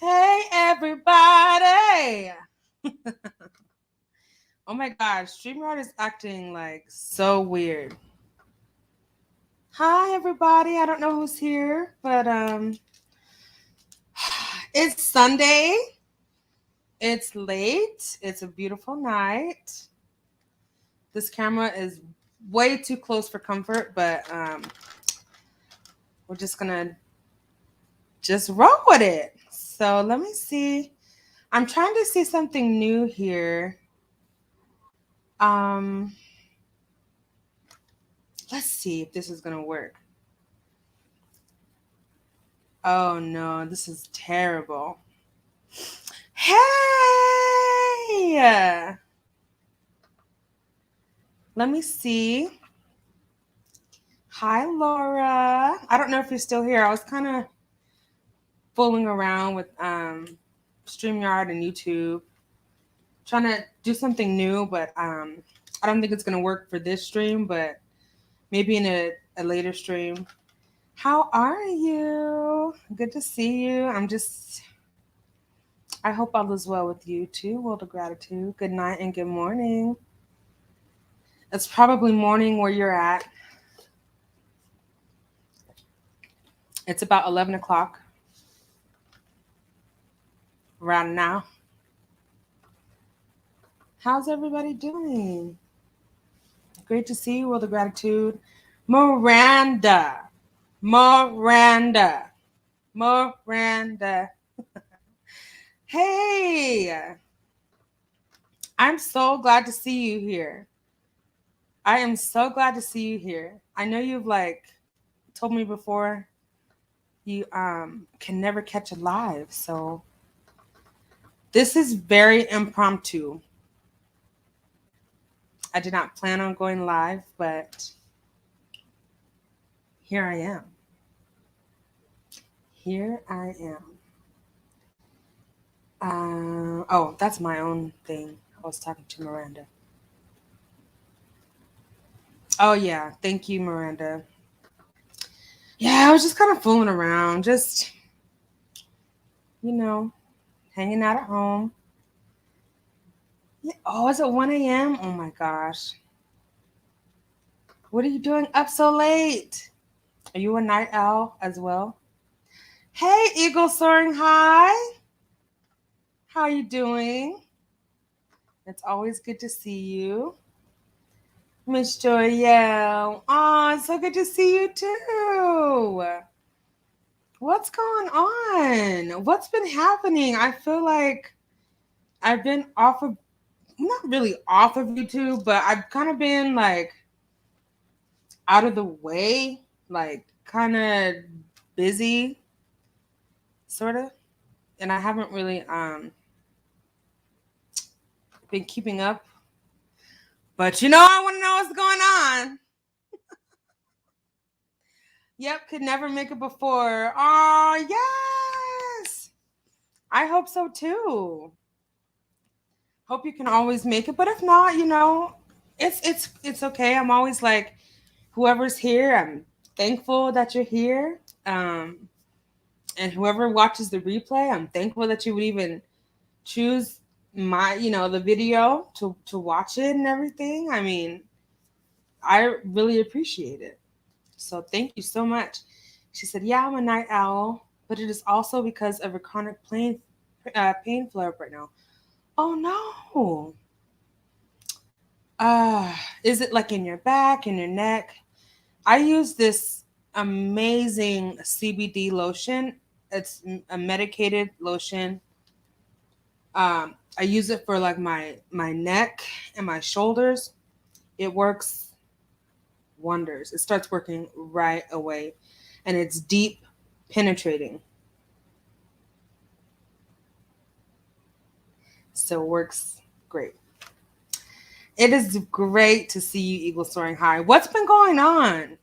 Hey, everybody. Oh my gosh, StreamYard is acting like so weird. Hi, everybody. I don't know who's here, but it's Sunday. It's late. It's a beautiful night. This camera is way too close for comfort, but we're just gonna just roll with it. So let me see. I'm trying to see something new here. Um, let's see if this is gonna work. Oh no, this is terrible. Hey! Let me see. Hi, Laura. I don't know if you're still here. I was kind of fooling around with StreamYard and YouTube, trying to do something new, but I don't think it's going to work for this stream, but maybe in a later stream. How are you? Good to see you. I hope all is well with you too. World of gratitude. Good night and good morning. It's probably morning where you're at. It's about 11 o'clock around now. How's everybody doing? Great to see you, World of Gratitude. Miranda. Miranda. Miranda. Hey, I'm so glad to see you here. I am so glad to see you here. I know you've told me before you can never catch a live, so this is very impromptu. I did not plan on going live, but here I am. Here I am. Oh, that's my own thing. I was talking to Miranda. Oh, yeah. Thank you, Miranda. Yeah, I was just kind of fooling around, just, you know, hanging out at home. Yeah. Oh, is it 1 a.m.? Oh my gosh. What are you doing up so late? Are you a night owl as well? Hey, Eagle Soaring High. How are you doing? It's always good to see you. Miss Joyelle. Oh, it's so good to see you too. What's going on? What's been happening? I feel like I've been off of, not really off of YouTube, but I've kind of been out of the way, kind of busy, sort of. And I haven't really been keeping up. But I want to know what's going on. Yep, could never make it before. Oh, yes. I hope so too. Hope you can always make it, but if not, it's okay. I'm always like, whoever's here, I'm thankful that you're here. And whoever watches the replay, I'm thankful that you would even choose the video to watch it and everything. I mean, I really appreciate it. So thank you so much. She said, "Yeah, I'm a night owl, but it is also because of a chronic pain flare up right now." Oh no. Is it like in your back, in your neck? I use this amazing CBD lotion. It's a medicated lotion. I use it for like my neck and my shoulders. It works wonders. It starts working right away, and it's deep penetrating. So it works great. It is great to see you, Eagle Soaring High. What's been going on?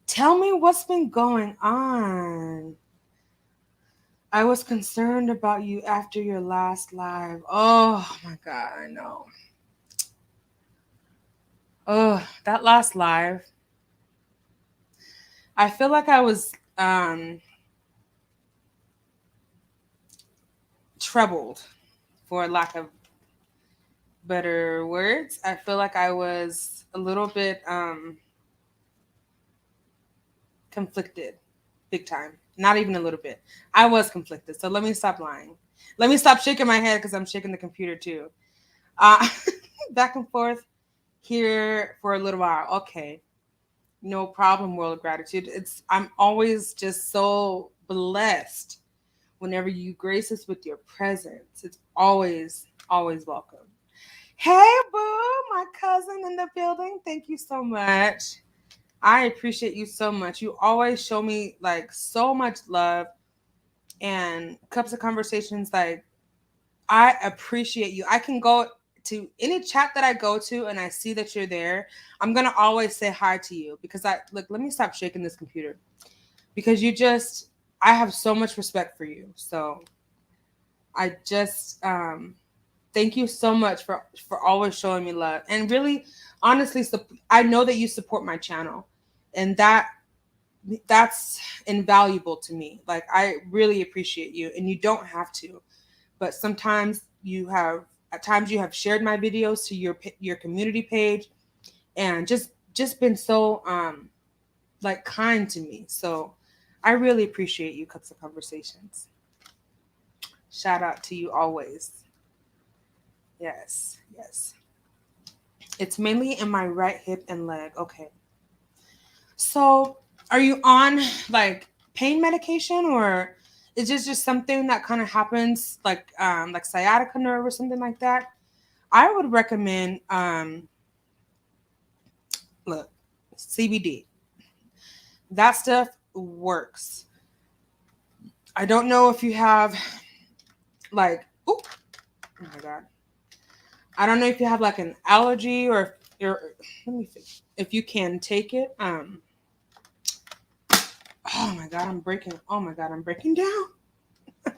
Tell me what's been going on. I was concerned about you after your last live. Oh my God, I know. Oh, that last live. I feel like I was troubled, for lack of better words. I feel like I was a little bit conflicted, big time. Not even a little bit. I was conflicted. So let me stop lying. Let me stop shaking my head because I'm shaking the computer too. Uh, back and forth here for a little while. Okay, no problem. World of gratitude. I'm always just so blessed whenever you grace us with your presence. It's always welcome. Hey, boo, my cousin in the building. Thank you so much. I appreciate you so much. You always show me like so much love and cups of conversations. Like, I appreciate you. I can go to any chat that I go to and I see that you're there. I'm going to always say hi to you because let me stop shaking this computer because I have so much respect for you. So I just, thank you so much for always showing me love and really honestly I know that you support my channel and that's invaluable to me. Like, I really appreciate you and you don't have to, but sometimes at times you have shared my videos to your community page and just been so like kind to me. So I really appreciate you, Cups of Conversations. Shout out to you always. Yes, yes. It's mainly in my right hip and leg. Okay. So, are you on like pain medication or is this just something that kind of happens like sciatica nerve or something like that? I would recommend look, CBD. That stuff works. I don't know if you have like oh my god. I don't know if you have like an allergy or let me think. If you can take it. Oh my god, I'm breaking. Oh my god, I'm breaking down. I'm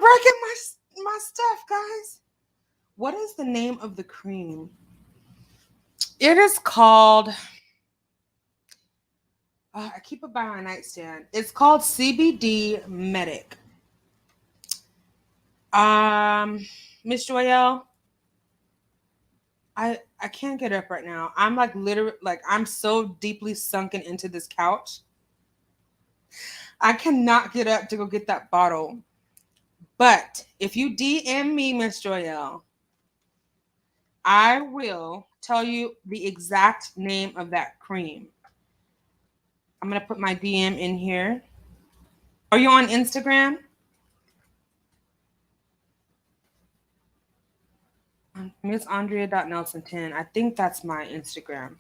breaking my stuff, guys. What is the name of the cream? It is called. I keep it by my nightstand. It's called CBD Medic. Miss Joyelle, I can't get up right now. I'm like literally like I'm so deeply sunken into this couch. I cannot get up to go get that bottle. But if you DM me, Miss Joyelle, I will tell you the exact name of that cream. I'm gonna put my DM in here. Are you on Instagram? Miss Andrea.Nelson10. I think that's my Instagram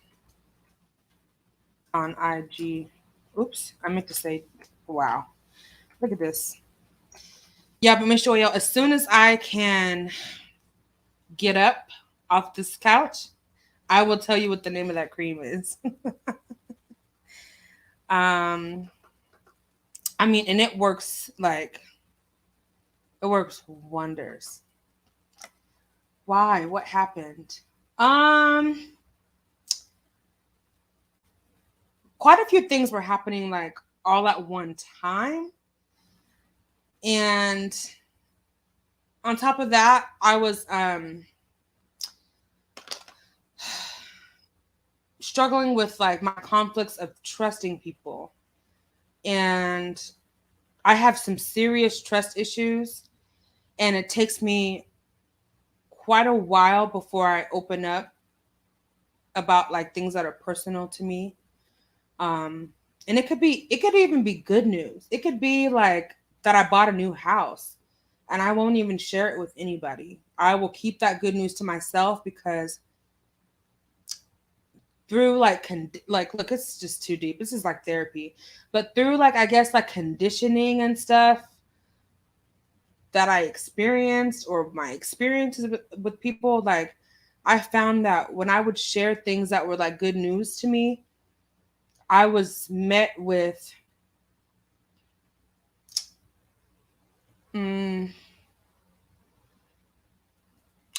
on IG. Oops, I meant to say, wow. Look at this. Yeah, but Miss Joyelle, as soon as I can get up off this couch, I will tell you what the name of that cream is. um, I mean, and it works wonders. Why? What happened? Um, Quite a few things were happening like all at one time. And on top of that, I was struggling with like my conflicts of trusting people. And I have some serious trust issues and it takes me quite a while before I open up about like things that are personal to me. And it could even be good news. It could be like that I bought a new house and I won't even share it with anybody. I will keep that good news to myself because through like look, it's just too deep. This is like therapy. But through like I guess like conditioning and stuff that I experienced or my experiences with people, like I found that when I would share things that were like good news to me, I was met with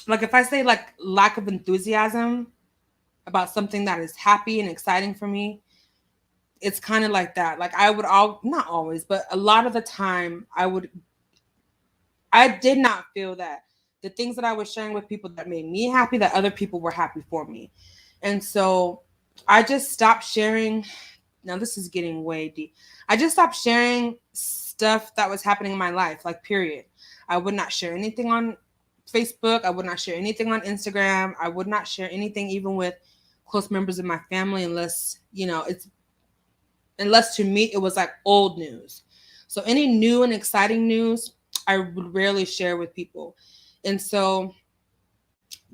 like if I say like lack of enthusiasm about something that is happy and exciting for me, it's kind of like that. Like I would not always, but a lot of the time I would I did not feel that the things that I was sharing with people that made me happy, that other people were happy for me. And so I just stopped sharing. Now this is getting way deep. I just stopped sharing stuff that was happening in my life, like period. I would not share anything on Facebook. I would not share anything on Instagram. I would not share anything even with close members of my family unless, unless to me it was like old news. So any new and exciting news, I would rarely share with people. And so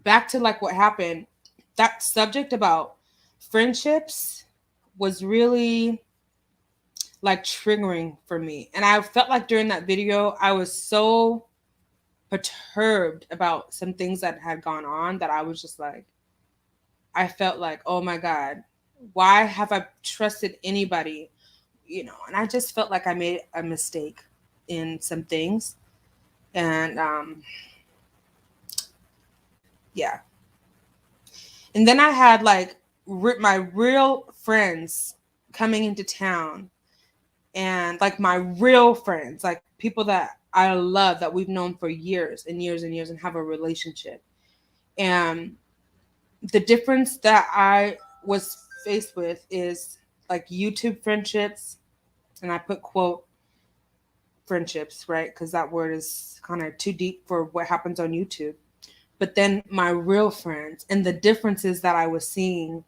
back to like what happened, that subject about friendships was really like triggering for me. And I felt like during that video, I was so perturbed about some things that had gone on that I was just like, I felt like, oh my God, why have I trusted anybody? And I just felt like I made a mistake in some things. And yeah. And then I had like my real friends coming into town, and like my real friends, like people that I love that we've known for years and years and years and have a relationship. And the difference that I was faced with is like YouTube friendships, and I put quote friendships, right? Because that word is kind of too deep for what happens on YouTube. But then my real friends and the differences that I was seeing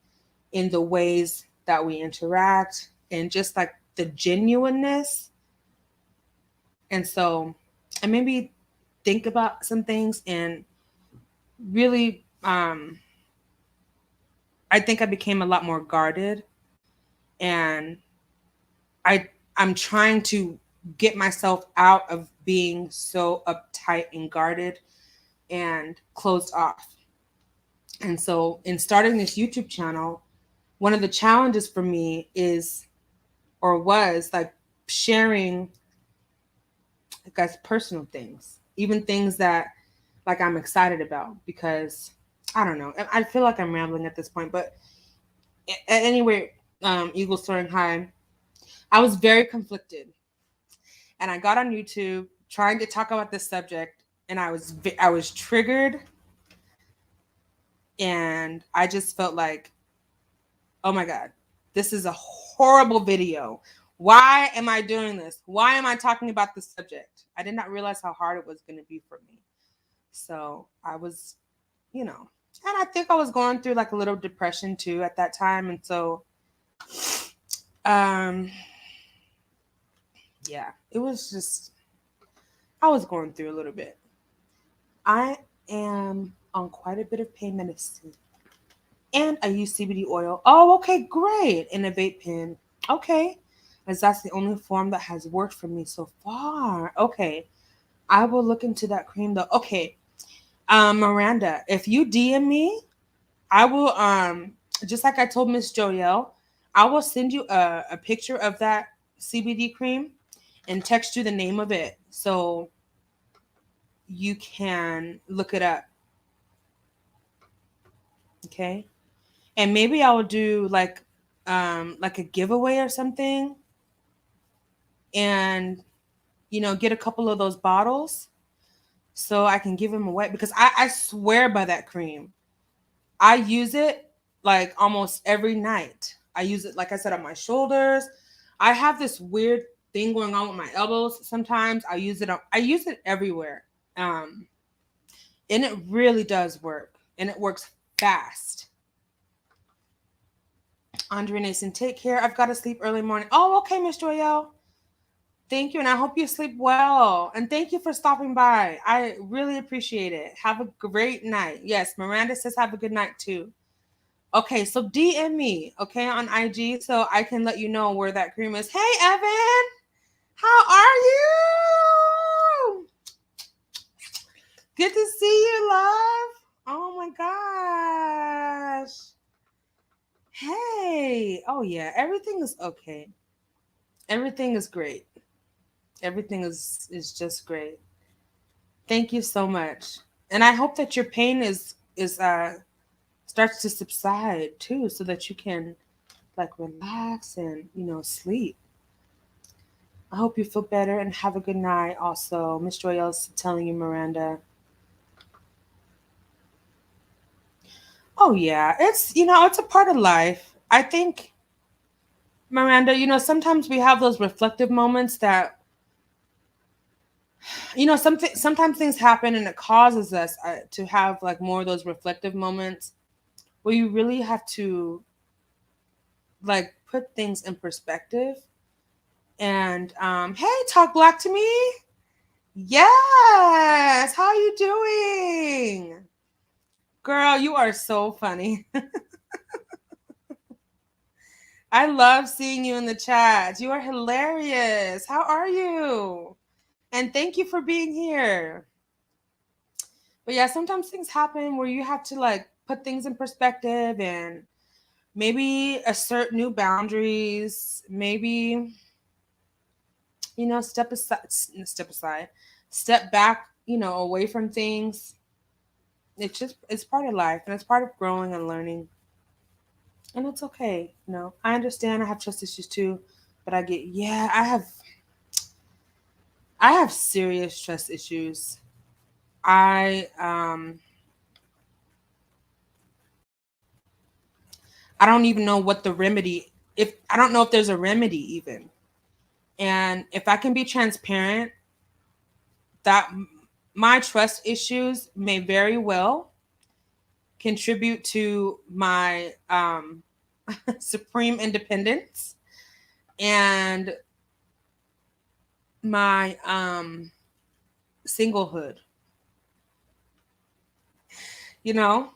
in the ways that we interact and just like the genuineness. And so I maybe think about some things and really, I think I became a lot more guarded, and I'm trying to get myself out of being so uptight and guarded and closed off. And so in starting this YouTube channel, one of the challenges for me is or was like sharing, I guess, personal things, even things that like I'm excited about, because I don't know. I feel like I'm rambling at this point, but anyway, Eagle Soaring High, I was very conflicted, and I got on YouTube trying to talk about this subject, and I was triggered, and I just felt like, oh my God, this is a horrible video. Why am I doing this? Why am I talking about this subject? I did not realize how hard it was going to be for me. So I was, and I think I was going through like a little depression too at that time. And so, um, yeah, it was just, I was going through a little bit. I am on quite a bit of pain medicine, and I use CBD oil. Oh, okay, great. And a vape pen. Okay. As that's the only form that has worked for me so far. Okay. I will look into that cream though. Okay. Miranda, if you DM me, I will just like I told Miss Joelle, I will send you a picture of that CBD cream and text you the name of it so you can look it up. Okay. And maybe I will do like a giveaway or something, and get a couple of those bottles so I can give them away, because I swear by that cream. I use it like almost every night. I use it, like I said, on my shoulders. I have this weird thing going on with my elbows. Sometimes I use it everywhere. Um, and it really does work, and it works fast. Andre Nason, take care. I've got to sleep early morning. Oh, okay, Miss Joyelle. Thank you, and I hope you sleep well. And thank you for stopping by. I really appreciate it. Have a great night. Yes, Miranda says have a good night too. Okay, so DM me, okay, on IG so I can let you know where that cream is. Hey, Evan, how are you? Good to see you, love. Oh my gosh. Hey. Oh yeah, everything is okay. Everything is great. Everything is just great. Thank you so much. And I hope that your pain is starts to subside too, so that you can like relax and sleep. I hope you feel better and have a good night. Also, Miss Joyelle's telling you, Miranda. Oh yeah, it's it's a part of life. I think, Miranda, sometimes we have those reflective moments that sometimes things happen and it causes us to have like more of those reflective moments where you really have to like put things in perspective. And hey, talk black to me. Yes, how you doing? Girl, you are so funny. I love seeing you in the chat. You are hilarious. How are you? And thank you for being here. But yeah, sometimes things happen where you have to like put things in perspective and maybe assert new boundaries, maybe step back, away from things. It's part of life and it's part of growing and learning. And it's okay. I understand I have trust issues too, but yeah, I have serious trust issues. I don't even know what the remedy, if I don't know if there's a remedy even. And if I can be transparent, that my trust issues may very well contribute to my supreme independence and my singlehood, you know,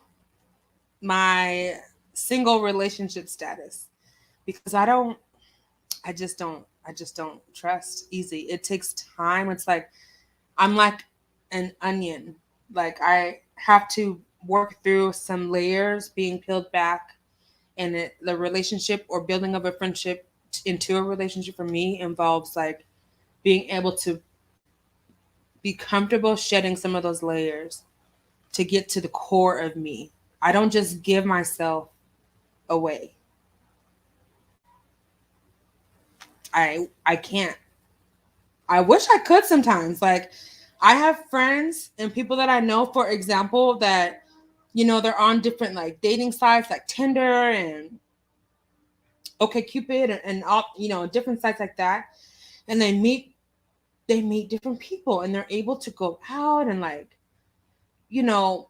my single relationship status. Because I just don't trust easy. It takes time. It's like I'm like an onion. Like I have to work through some layers being peeled back, and the relationship or building of a friendship into a relationship for me involves like being able to be comfortable shedding some of those layers to get to the core of me. I don't just give myself away. I can't. I wish I could sometimes. Like I have friends and people that I know, for example, that they're on different like dating sites like Tinder and OkCupid and all, different sites like that. And they meet different people and they're able to go out and like, you know,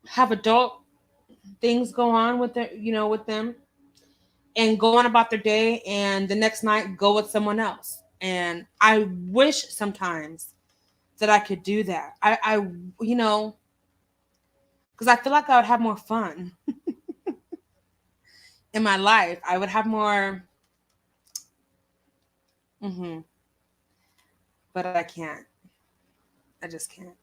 have adult things go on with with them and go on about their day and the next night go with someone else. And I wish sometimes that I could do that. I because I feel like I would have more fun in my life. I would have more, hmm but I can't. I just can't.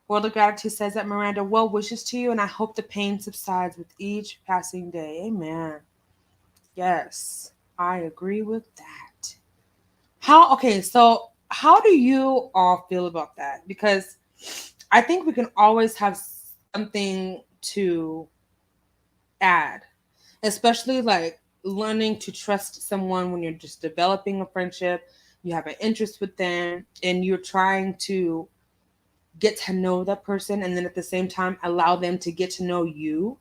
World of Gratitude says that, Miranda, well wishes to you, and I hope the pain subsides with each passing day. Amen. Yes, I agree with that. Okay, so how do you all feel about that? Because I think we can always have something to add, especially like learning to trust someone when you're just developing a friendship, you have an interest with them, and you're trying to get to know that person, and then at the same time allow them to get to know you.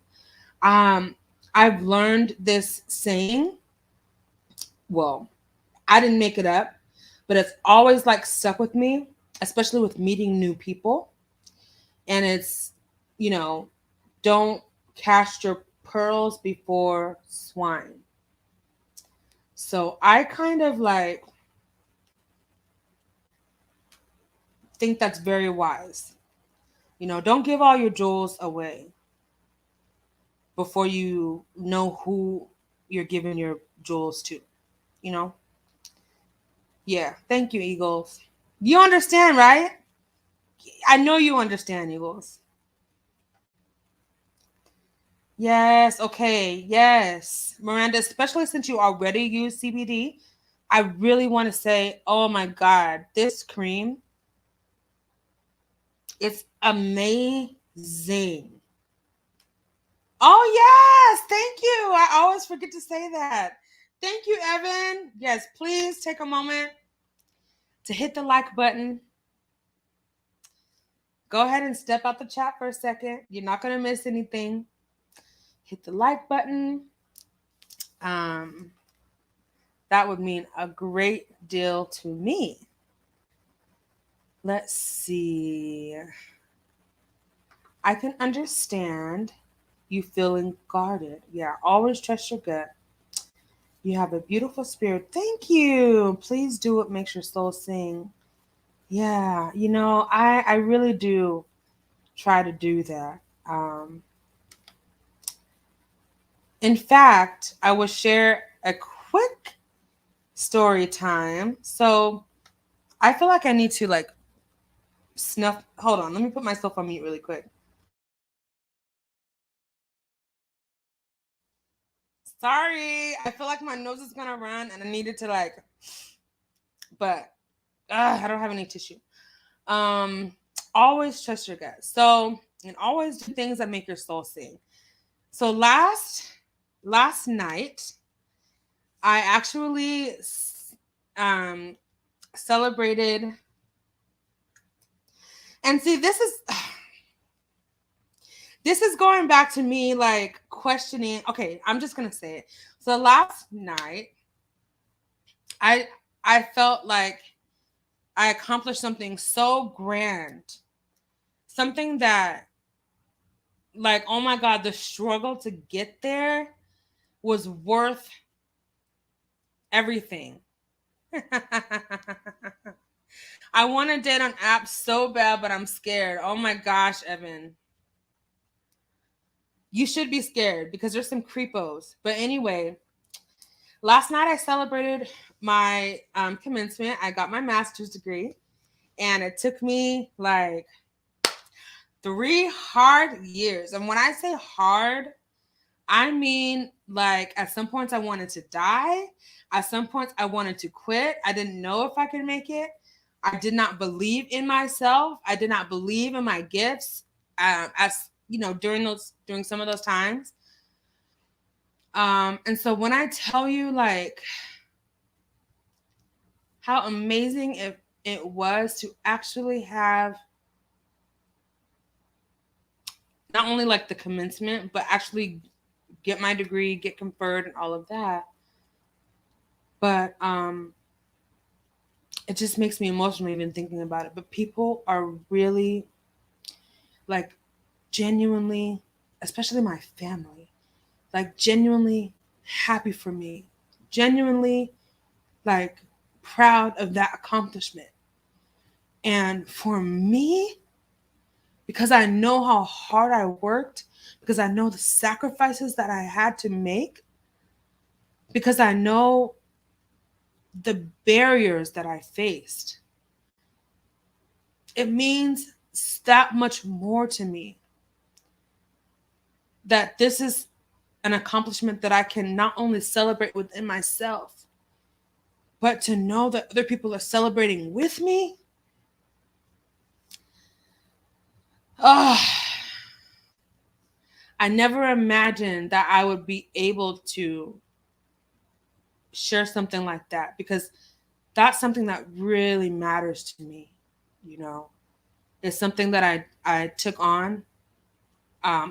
Um, I've learned this saying. Well, I didn't make it up, but it's always like stuck with me, especially with meeting new people. And it's, you know, don't cast your pearls before swine. So I kind of like think that's very wise. Don't give all your jewels away before you know who you're giving your jewels to, you know? Yeah. Thank you, Eagles. You understand, right? I know you understand, Eagles. Yes. Okay. Yes. Miranda, especially since you already use CBD, I really want to say, oh my God, this cream, it's amazing. Oh, yes. Thank you. I always forget to say that. Thank you, Evan. Yes, please take a moment to hit the like button. Go ahead and step out the chat for a second. You're not going to miss anything. Hit the like button. That would mean a great deal to me. Let's see. I can understand you feeling guarded. Yeah, always trust your gut. You have a beautiful spirit. Thank you. Please do what makes your soul sing. Yeah, I really do try to do that. In fact, I will share a quick story time. So I feel like I need to like snuff. Hold on, let me put myself on mute really quick. Sorry, I feel like my nose is gonna run, and I needed to like, but I don't have any tissue. Always trust your gut. So, and always do things that make your soul sing. So last night, I actually celebrated, and see, this is going back to me like questioning. Okay, I'm just gonna say it. So last night, I I felt like I accomplished something so grand, something that, like, oh my God, the struggle to get there was worth everything. I want to date on apps so bad, but I'm scared. Oh my gosh, Evan. You should be scared because there's some creepos. But anyway, last night I celebrated my commencement. I got my master's degree, and it took me like 3 hard years. And when I say hard, I mean, like, at some points I wanted to die. At some points I wanted to quit. I didn't know if I could make it. I did not believe in myself. I did not believe in my gifts. As you know, during some of those times. And so when I tell you like how amazing it was to actually have not only like the commencement, but actually get my degree, get conferred, and all of that. But it just makes me emotional even thinking about it. But people are really like genuinely, especially my family, like genuinely happy for me, genuinely like proud of that accomplishment. And for me, because I know how hard I worked, because I know the sacrifices that I had to make, because I know the barriers that I faced, it means that much more to me that this is an accomplishment that I can not only celebrate within myself, but to know that other people are celebrating with me. Oh, I never imagined that I would be able to share something like that, because that's something that really matters to me. You know, it's something that I took on.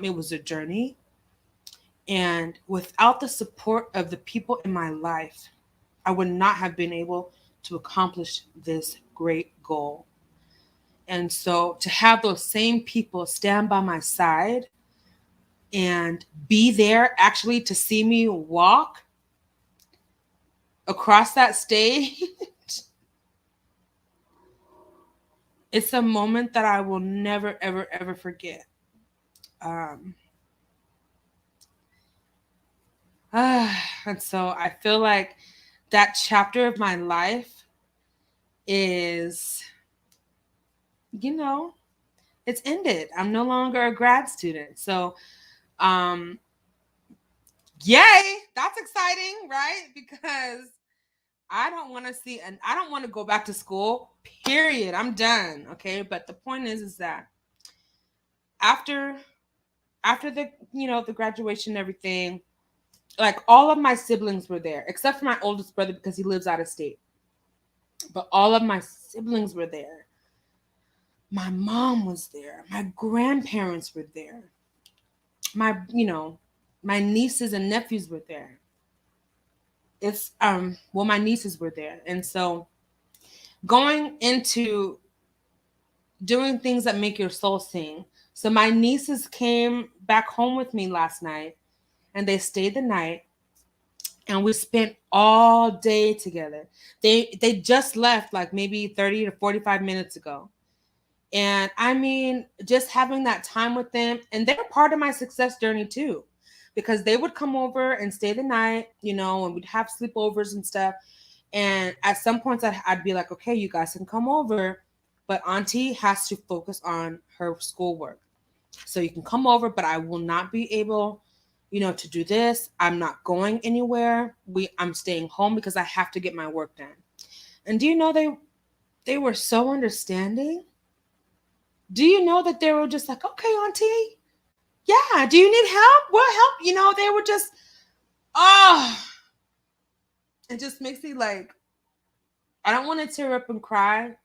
It was a journey, and without the support of the people in my life, I would not have been able to accomplish this great goal. And so to have those same people stand by my side and be there actually to see me walk across that stage, it's a moment that I will never, ever, ever forget. Um, and so I feel like that chapter of my life is, you know, it's ended. I'm no longer a grad student. So, um, yay, that's exciting, right? Because I don't want to see, and I don't want to go back to school, period. I'm done. Okay. But the point is that after, after the, the graduation and everything, like all of my siblings were there, except for my oldest brother because he lives out of state. But all of my siblings were there. My mom was there. My grandparents were there. My, my nieces and nephews were there. My nieces were there. And so going into doing things that make your soul sing. So my nieces came back home with me last night and they stayed the night and we spent all day together. They just left like maybe 30 to 45 minutes ago. And I mean, just having that time with them, and they're part of my success journey too, because they would come over and stay the night, and we'd have sleepovers and stuff. And at some points, I'd be like, okay, you guys can come over, but Auntie has to focus on her schoolwork. So you can come over, but I will not be able, to do this. I'm not going anywhere. I'm staying home because I have to get my work done. And do you know they were so understanding? Do you know that they were just like, okay, Auntie, yeah, do you need help? We'll help. They were just, it just makes me like, I don't want to tear up and cry,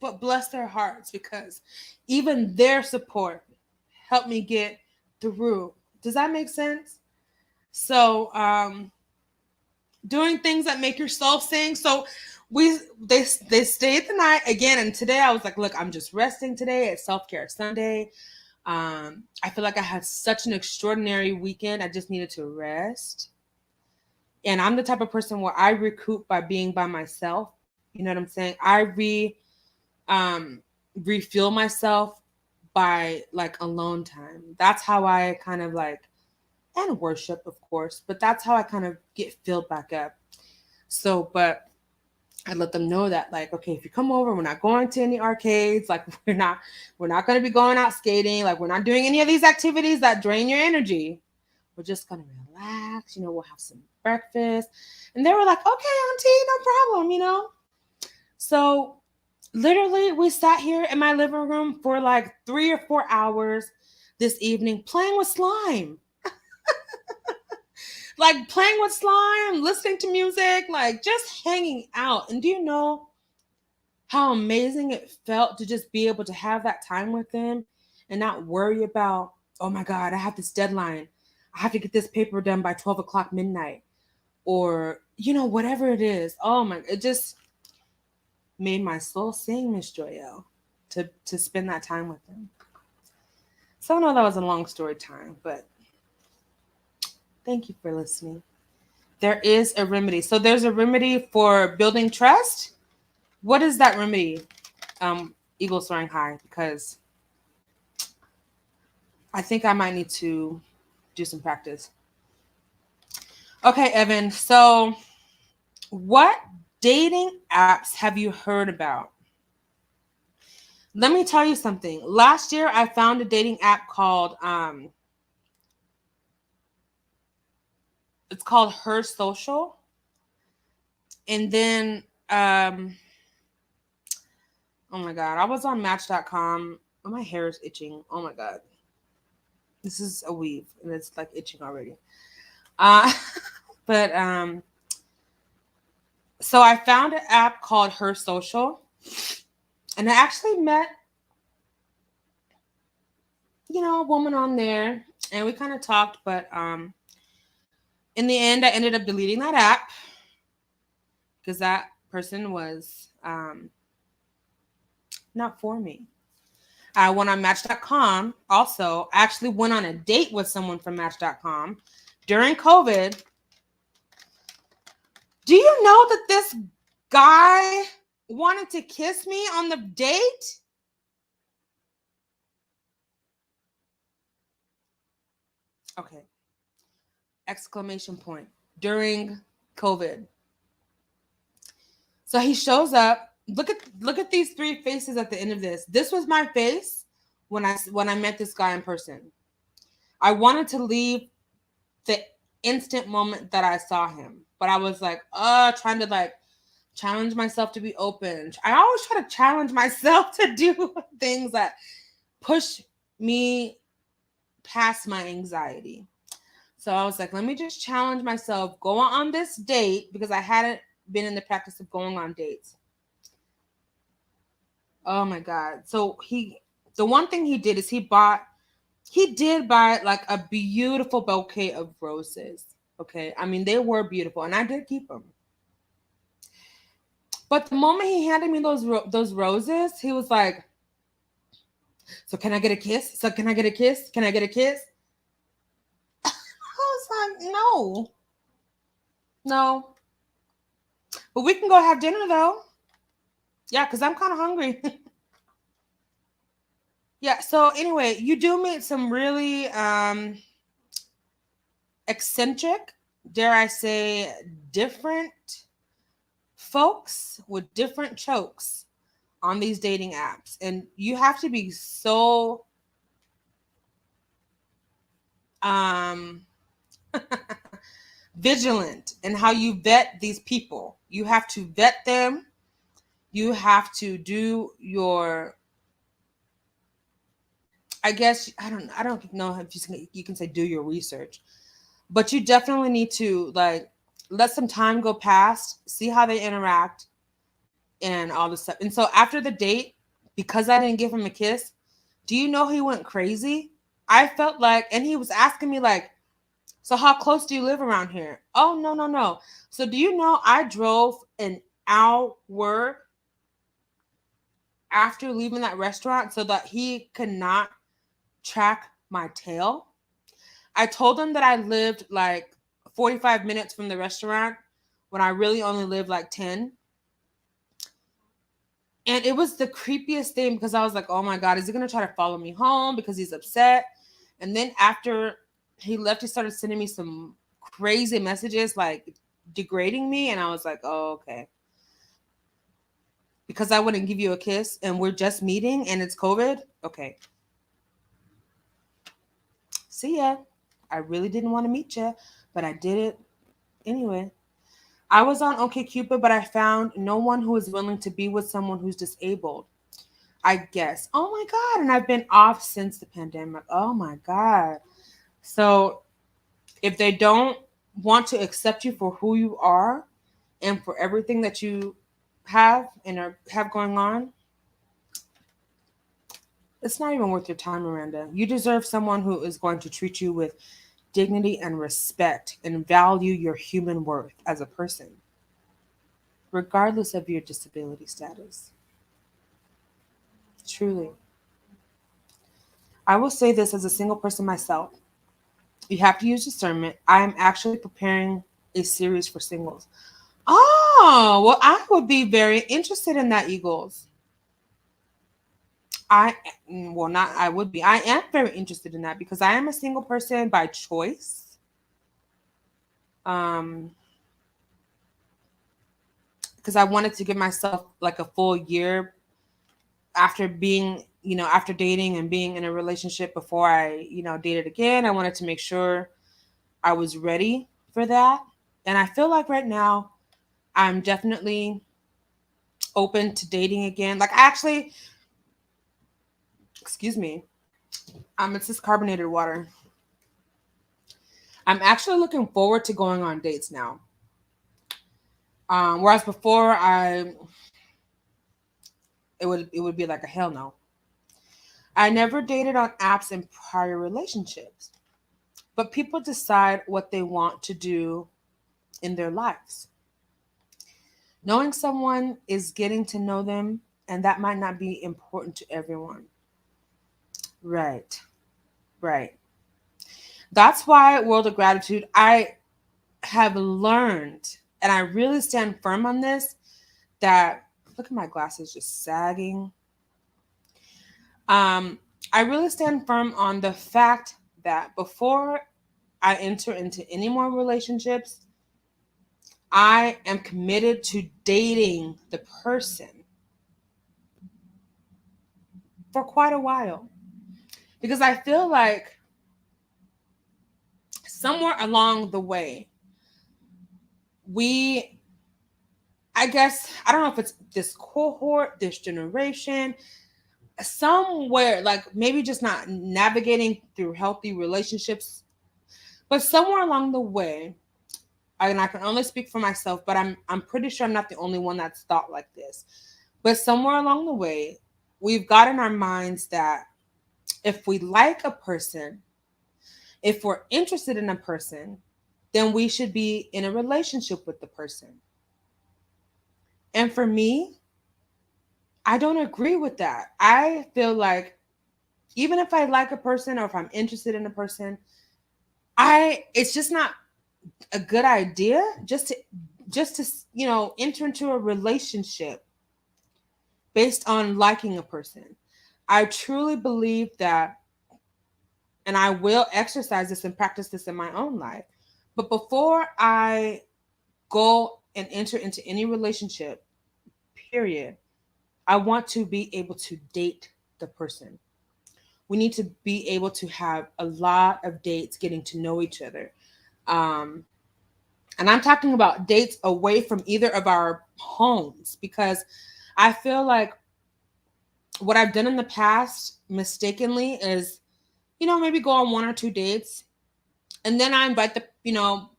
but bless their hearts because even their support helped me get through. Does that make sense? So, doing things that make yourself sing. So they stayed the night again, and today I was like, look, I'm just resting today. It's self-care Sunday. I feel like I had such an extraordinary weekend. I just needed to rest. And I'm the type of person where I recoup by being by myself. You know what I'm saying? I refuel myself by like alone time. That's how I kind of like, and worship, of course, but that's how I kind of get filled back up. So, but I let them know that, like, okay, if you come over, we're not going to any arcades. Like, we're not going to be going out skating. Like, we're not doing any of these activities that drain your energy. We're just going to relax. We'll have some breakfast. And they were like, okay, Auntie, no problem, So literally, we sat here in my living room for like 3 or 4 hours this evening playing with slime. Like playing with slime, listening to music, like just hanging out. And do you know how amazing it felt to just be able to have that time with them and not worry about, oh my God, I have this deadline. I have to get this paper done by 12 o'clock midnight. Or, whatever it is. Oh my, it just made my soul sing, Miss Joyelle, to spend that time with them. So I know that was a long story time, but thank you for listening. There is a remedy. So there's a remedy for building trust. What is that remedy? Eagle soaring high, because I think I might need to do some practice. Okay, Evan. So what dating apps have you heard about? Let me tell you something. Last year, I found a dating app called, it's called Her Social. And then, oh my God, I was on Match.com. Oh, my hair is itching. Oh my God. This is a weave and it's like itching already. But, so I found an app called Her Social. And I actually met, a woman on there, and we kind of talked, but in the end, I ended up deleting that app because that person was not for me. I went on Match.com. Also, I actually went on a date with someone from Match.com during COVID. Do you know that this guy wanted to kiss me on the date? Okay. Exclamation point. During COVID. So he shows up. Look at these 3 faces at the end of this. This was my face when I met this guy in person. I wanted to leave the instant moment that I saw him, but I was like, trying to like challenge myself to be open. I always try to challenge myself to do things that push me past my anxiety. So I was like, let me just challenge myself, go on this date because I hadn't been in the practice of going on dates. Oh my God. So the one thing he did is he did buy like a beautiful bouquet of roses. Okay. I mean, they were beautiful and I did keep them. But the moment he handed me those roses, he was like, so can I get a kiss? So can I get a kiss? Can I get a kiss? I was like, no, no. But we can go have dinner though. Yeah, because I'm kind of hungry. Yeah, so anyway, you do meet some really eccentric, dare I say, different folks with different chokes on these dating apps. And you have to be so um vigilant in how you vet these people. You have to vet them. You have to do your, I guess I don't know if you can say do your research, but you definitely need to like let some time go past, see how they interact and all this stuff. And so after the date, because I didn't give him a kiss, do you know he went crazy? I felt like, and he was asking me like, so how close do you live around here? Oh, no, no, no. So do you know I drove an hour after leaving that restaurant so that he could not track my tail? I told him that I lived like 45 minutes from the restaurant when I really only lived like 10. And it was the creepiest thing because I was like, oh my God, is he going to try to follow me home because he's upset? And then after he left, he started sending me some crazy messages like degrading me. And I was like, oh, okay. Because I wouldn't give you a kiss and we're just meeting and it's COVID. Okay. See ya. I really didn't want to meet you, but I did it anyway. I was on OkCupid, but I found no one who is willing to be with someone who's disabled. I guess. Oh my God. And I've been off since the pandemic. Oh my God. So if they don't want to accept you for who you are and for everything that you have going on, it's not even worth your time, Miranda. You deserve someone who is going to treat you with dignity and respect and value your human worth as a person, regardless of your disability status. Truly. I will say this as a single person myself. You have to use discernment. I am actually preparing a series for singles. Oh, well, I would be very interested in that, Eagles. I, well, not I would be. I am very interested in that because I am a single person by choice. Um, because I wanted to give myself like a full year after being, after dating and being in a relationship before I, dated again. I wanted to make sure I was ready for that. And I feel like right now I'm definitely open to dating again. Like actually, excuse me, it's this carbonated water. I'm actually looking forward to going on dates now. Whereas before it would be like a hell no. I never dated on apps in prior relationships, but people decide what they want to do in their lives. Knowing someone is getting to know them, and that might not be important to everyone. Right, right. That's why, World of Gratitude, I have learned, and I really stand firm on this, that look at my glasses just sagging. Um, I really stand firm on the fact that before I enter into any more relationships, I am committed to dating the person for quite a while. Because I feel like somewhere along the way, I guess, I don't know if it's this cohort, this generation, somewhere, like maybe just not navigating through healthy relationships, But somewhere along the way, and I can only speak for myself, but I'm pretty sure I'm not the only one that's thought like this. But somewhere along the way, we've got in our minds that if we like a person, if we're interested in a person, then we should be in a relationship with the person. And for me, I don't agree with that. I feel like even if I like a person or if I'm interested in a person, I it's just not a good idea just to enter into a relationship based on liking a person. I truly believe that, and I will exercise this and practice this in my own life. But before I go and enter into any relationship, period, I want to be able to date the person. We need to be able to have a lot of dates getting to know each other. Um, and I'm talking about dates away from either of our homes because I feel like what I've done in the past mistakenly is, maybe go on one or two dates and then I invite the,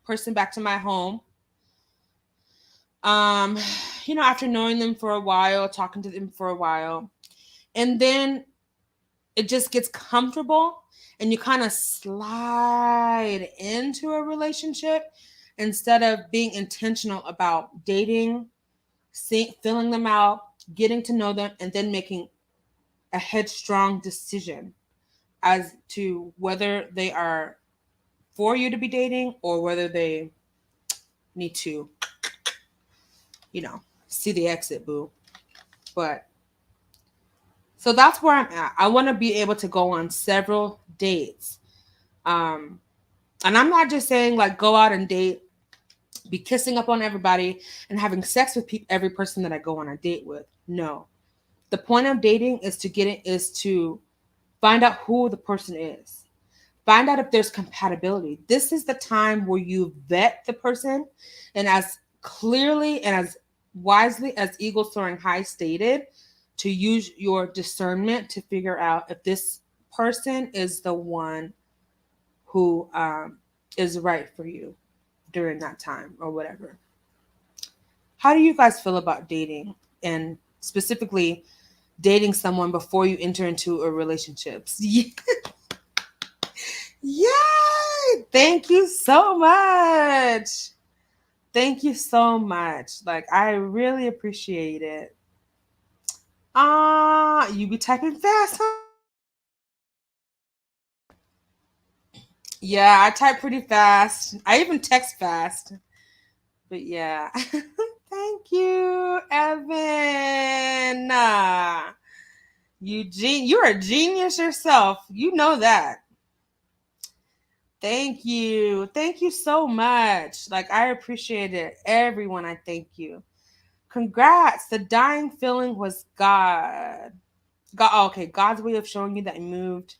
person back to my home. Um, after knowing them for a while, talking to them for a while, and then it just gets comfortable and you kind of slide into a relationship instead of being intentional about dating, filling them out, getting to know them, and then making a headstrong decision as to whether they are for you to be dating or whether they need to, see the exit, boo. But so that's where I'm at. I want to be able to go on several dates. Um, and I'm not just saying like go out and date, be kissing up on everybody and having sex with every person that I go on a date with. No. The point of dating is to find out who the person is. Find out if there's compatibility. This is the time where you vet the person, and as clearly and as wisely as Eagle Soaring High stated, to use your discernment to figure out if this person is the one who is right for you during that time or whatever. How do you guys feel about dating, and specifically dating someone before you enter into a relationship? Yay! Thank you so much. Thank you so much. Like, I really appreciate it. You be typing fast, huh? Yeah, I type pretty fast. I even text fast. But yeah. Thank you, Evan. Eugene, you're a genius yourself. You know that. Thank you. Thank you so much. Like, I appreciate it. Everyone, I thank you. Congrats. The dying feeling was God. God, oh, okay. God's way of showing you that He moved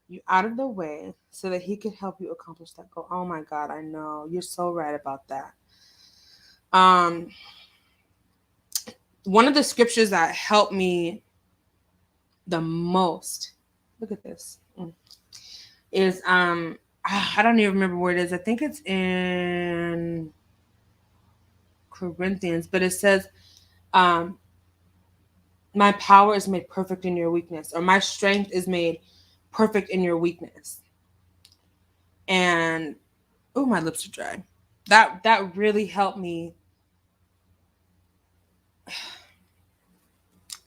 you out of the way so that He could help you accomplish that goal. Oh my God, I know. You're so right about that. One of the scriptures that helped me the most, look at this, is I don't even remember where it is. I think it's in Corinthians, but it says, my power is made perfect in your weakness, or my strength is made perfect in your weakness. And oh, my lips are dry. That really helped me,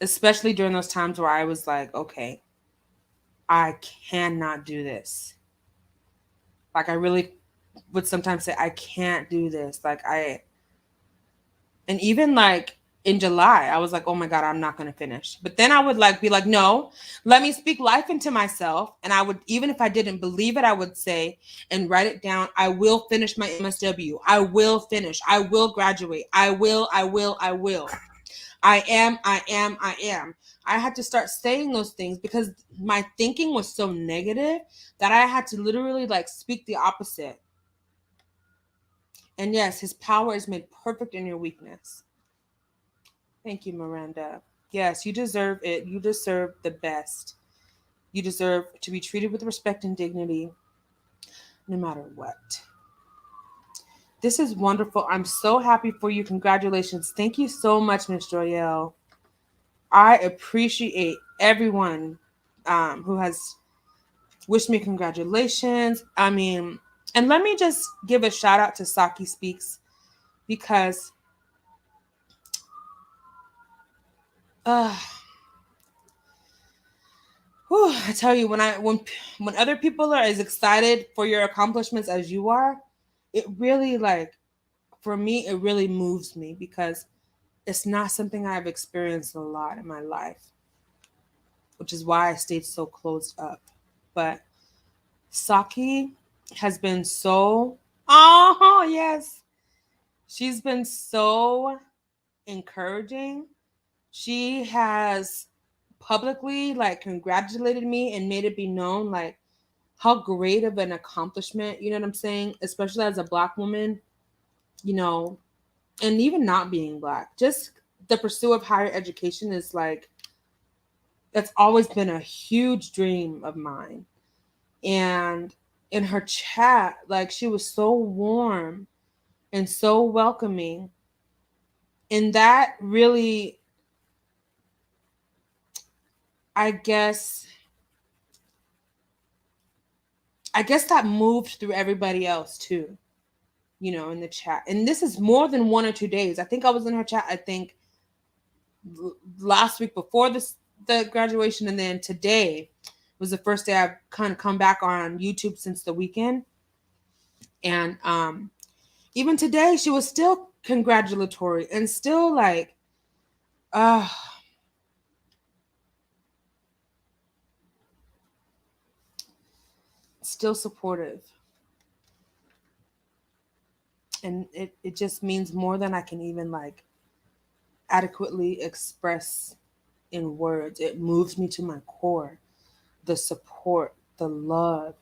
especially during those times where I was like, okay, I cannot do this. Like, I really would sometimes say, I can't do this. And even like in July, I was like, oh my God, I'm not going to finish. But then I would be like, no, let me speak life into myself. And I would, even if I didn't believe it, I would say and write it down. I will finish my MSW. I will finish. I will graduate. I will. I am. I had to start saying those things because my thinking was so negative that I had to literally speak the opposite. And yes, His power is made perfect in your weakness. Thank you, Miranda. Yes, you deserve it. You deserve the best. You deserve to be treated with respect and dignity, no matter what. This is wonderful. I'm so happy for you. Congratulations. Thank you so much, Miss Joyelle. I appreciate everyone who has wished me congratulations. I mean, and let me just give a shout out to Saki Speaks because uh, I tell you, when other people are as excited for your accomplishments as you are, it really like for me it really moves me because it's not something I've experienced a lot in my life, which is why I stayed so closed up. But Saki has been so, oh yes, she's been so encouraging. She has publicly like congratulated me and made it be known like how great of an accomplishment, you know what I'm saying? Especially as a black woman, you know, and even not being black, just the pursuit of higher education is like, that's always been a huge dream of mine. And in her chat, like she was so warm and so welcoming. And that really, I guess, I guess that moved through everybody else too, you know, in the chat. And this is more than 1 or 2 days. I think I was in her chat, I think last week before the graduation, and then today was the first day I've kind of come back on YouTube since the weekend. And even today she was still congratulatory and still like uh still supportive. And it just means more than I can even like adequately express in words. It moves me to my core. The support, the love,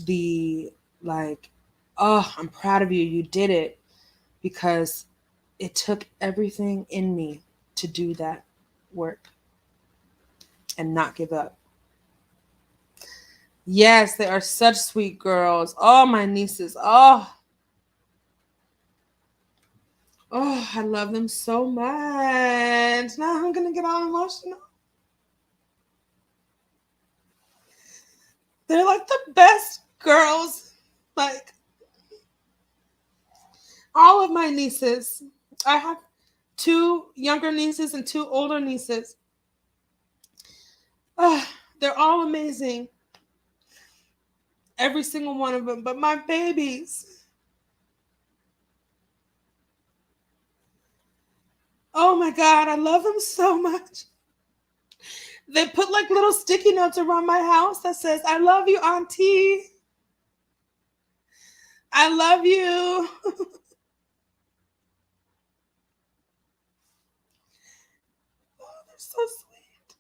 the like, oh, I'm proud of you. You did it. Because it took everything in me to do that work and not give up. Yes, they are such sweet girls. Oh, my nieces. Oh, I love them so much. Now I'm going to get all emotional. They're like the best girls. Like, all of my nieces. I have 2 younger nieces and 2 older nieces. Oh, they're all amazing. Every single one of them. But my babies. Oh my God, I love them so much. They put like little sticky notes around my house that says, I love you, Auntie. I love you. Oh, they're so sweet.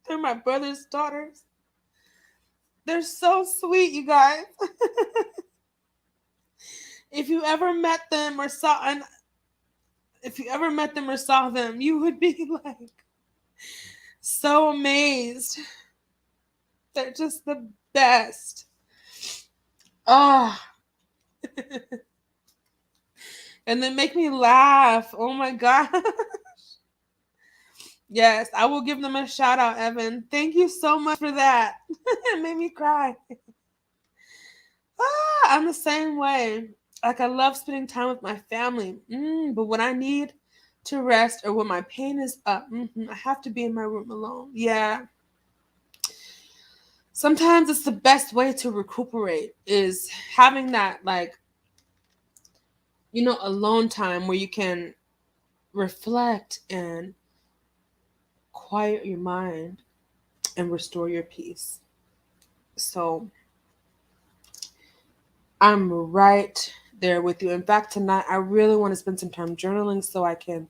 They're my brother's daughters. They're so sweet, you guys. If you ever met them or saw and if you ever met them or saw them, you would be like so amazed. They're just the best. Oh. And they make me laugh. Oh my God. Yes, I will give them a shout out, Evan. Thank you so much for that. It made me cry. I'm the same way. Like I love spending time with my family. But when I need to rest or when my pain is up, I have to be in my room alone. Yeah. Sometimes it's the best way to recuperate is having that like, you know, alone time where you can reflect and quiet your mind and restore your peace. So I'm right there with you. In fact, tonight I really want to spend some time journaling so I can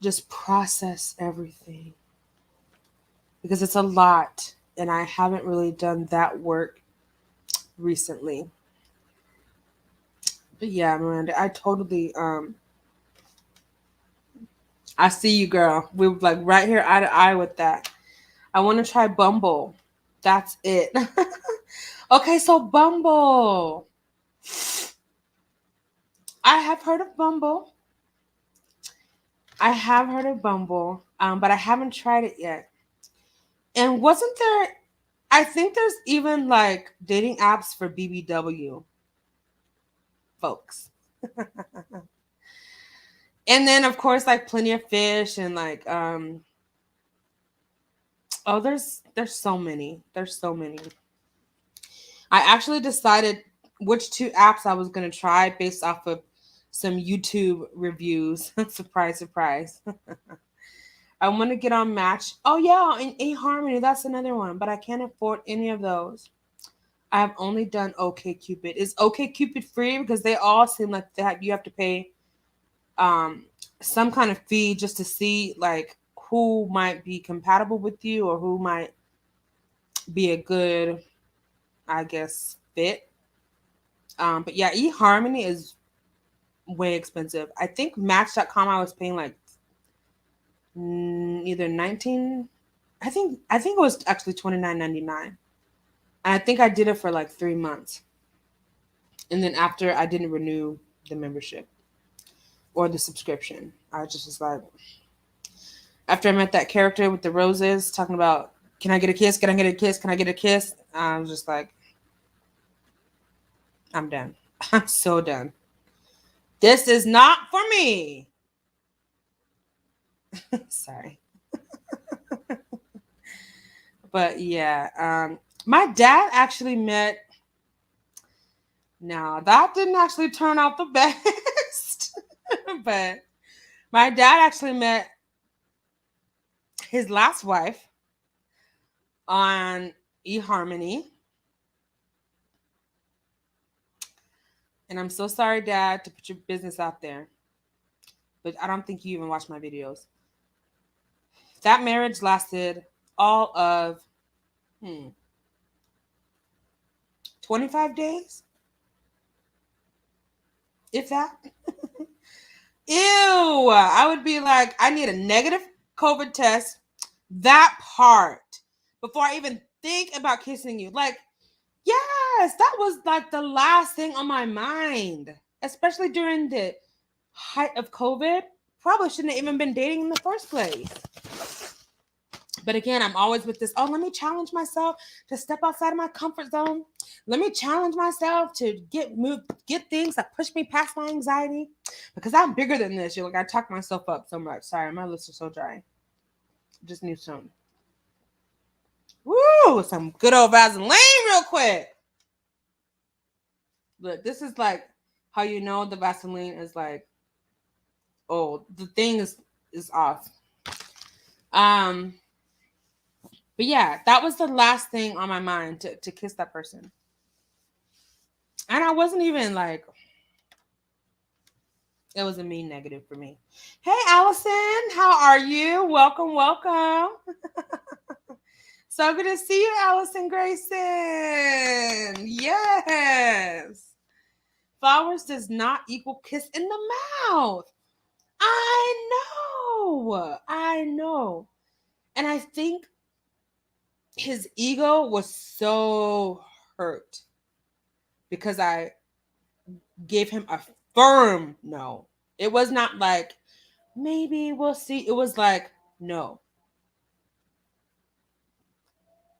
just process everything because it's a lot and I haven't really done that work recently. But yeah, Miranda, I totally I see you, girl. We're like right here eye to eye with that. I want to try Bumble. That's it. Okay, so Bumble. I have heard of Bumble. I have heard of Bumble, but I haven't tried it yet. And wasn't there? I think there's even like dating apps for BBW folks. And then of course like Plenty of Fish and like oh there's so many. There's so many. I actually decided which two apps I was going to try based off of some YouTube reviews. Surprise, surprise. I want to get on Match. Oh yeah, and eHarmony, that's another one, but I can't afford any of those. I have only done OkCupid. Is OkCupid free? Because they all seem like that you have to pay um some kind of fee just to see like who might be compatible with you or who might be a good, I guess, fit. But yeah, eHarmony is way expensive. I think Match.com I was paying like either 19. I think it was actually 29.99. And I think I did it for like 3 months. And then after I didn't renew the membership or the subscription. I just was like, after I met that character with the roses talking about, can I get a kiss? Can I get a kiss? Can I get a kiss? I was just like, I'm done. I'm so done. This is not for me. Sorry. But yeah, my dad actually met. Now that didn't actually turn out the best, but my dad actually met his last wife on eHarmony. And I'm so sorry, Dad, to put your business out there, but I don't think you even watch my videos. That marriage lasted all of 25 days, if that. Ew. I would be like, I need a negative COVID test, that part, before I even think about kissing you. Like, yes, that was like the last thing on my mind, especially during the height of COVID. Probably shouldn't have even been dating in the first place. But again, I'm always with this, oh, let me challenge myself to step outside of my comfort zone. Let me challenge myself to get things that push me past my anxiety. Because I'm bigger than this. You're like, I talk myself up so much. Sorry, my lips are so dry. Just need some. Woo! Some good old Vaseline real quick. Look, this is like how you know the Vaseline is like, oh, the thing is off. But yeah, that was the last thing on my mind to kiss that person. And I wasn't even like, it was a mean negative for me. Hey, Allison, how are you? Welcome, welcome. So good to see you, Allison Grayson. Yes. Flowers does not equal kiss in the mouth. I know. I know. And I think his ego was so hurt because I gave him a firm no. It was not like, maybe we'll see. It was like, no.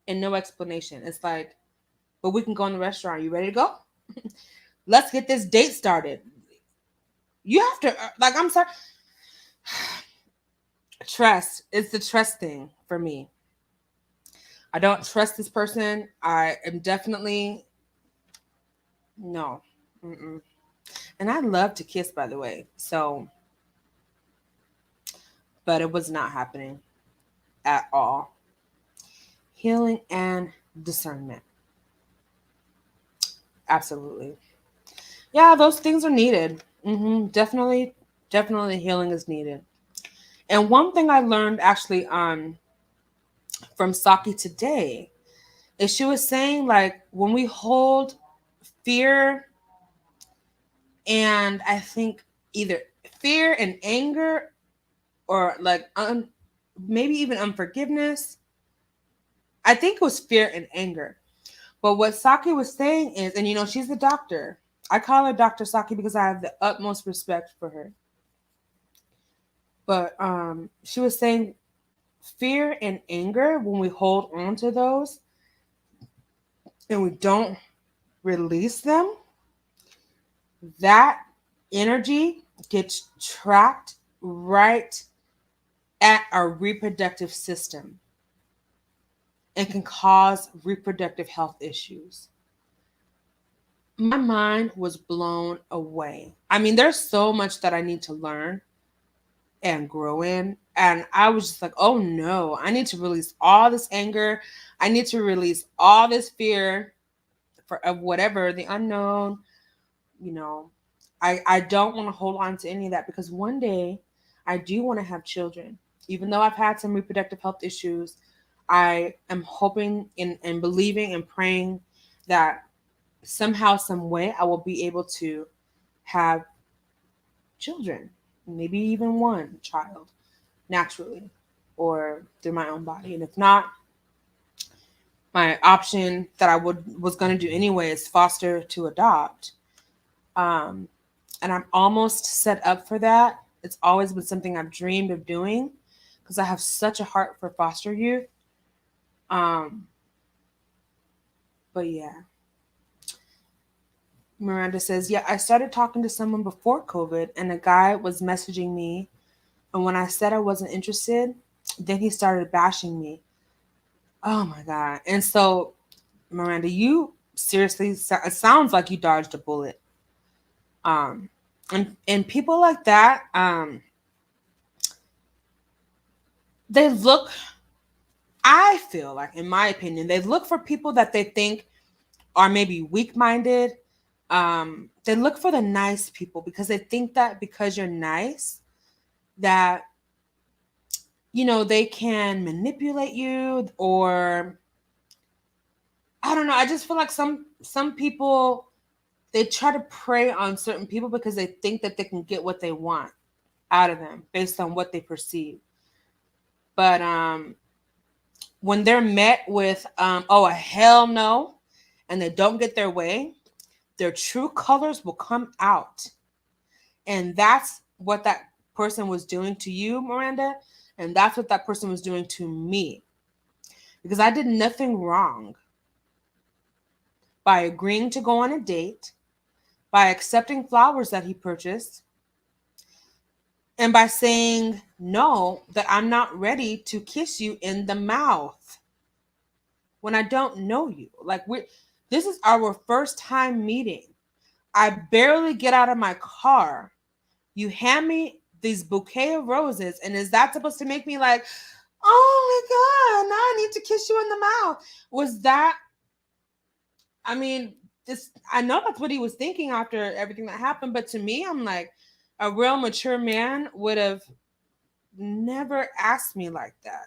And no explanation. It's like, but we can go in the restaurant. You ready to go? Let's get this date started. You have to, like, I'm sorry. Trust. It's the trust thing for me. I don't trust this person. I am definitely, no. Mm-mm. And I love to kiss, by the way. So, but it was not happening at all. Healing and discernment. Absolutely. Yeah, those things are needed. Definitely, definitely healing is needed. And one thing I learned actually from Saki today is she was saying like when we hold fear and I think either fear and anger or like maybe even unforgiveness, I think it was fear and anger. But what Saki was saying is, and she's the doctor. I call her Dr. Saki because I have the utmost respect for her. But she was saying fear and anger, when we hold on to those and we don't release them, that energy gets trapped right at our reproductive system and can cause reproductive health issues. My mind was blown away. I mean, there's so much that I need to learn and grow in. And I was just like, oh no, I need to release all this anger. I need to release all this fear of whatever, the unknown. You know, I don't want to hold on to any of that, because one day I do want to have children. Even though I've had some reproductive health issues, I am hoping and believing and praying that somehow, some way, I will be able to have children, maybe even one child naturally or through my own body. And if not, my option that I was going to do anyway is foster to adopt. Um, and I'm almost set up for that. It's always been something I've dreamed of doing because I have such a heart for foster youth. Um, but yeah, Miranda says, yeah, I started talking to someone before COVID, and a guy was messaging me. And when I said I wasn't interested, then he started bashing me. Oh my God. And so, Miranda, you seriously, it sounds like you dodged a bullet. Um, and people like that, they look, I feel like, in my opinion, they look for people that they think are maybe weak minded. They look for the nice people because they think that because you're nice, that they can manipulate you, or I don't know. I just feel like some people, they try to prey on certain people because they think that they can get what they want out of them based on what they perceive. But when they're met with oh, a hell no, and they don't get their way, their true colors will come out. And that's what that person was doing to you, Miranda, and that's what that person was doing to me, because I did nothing wrong by agreeing to go on a date, by accepting flowers that he purchased, and by saying no, that I'm not ready to kiss you in the mouth when I don't know you. Like, this is our first time meeting. I barely get out of my car. You hand me these bouquet of roses, and is that supposed to make me like, oh my God, now I need to kiss you in the mouth? Was that, I mean, I know that's what he was thinking after everything that happened, but to me, I'm like, a real mature man would have never asked me like that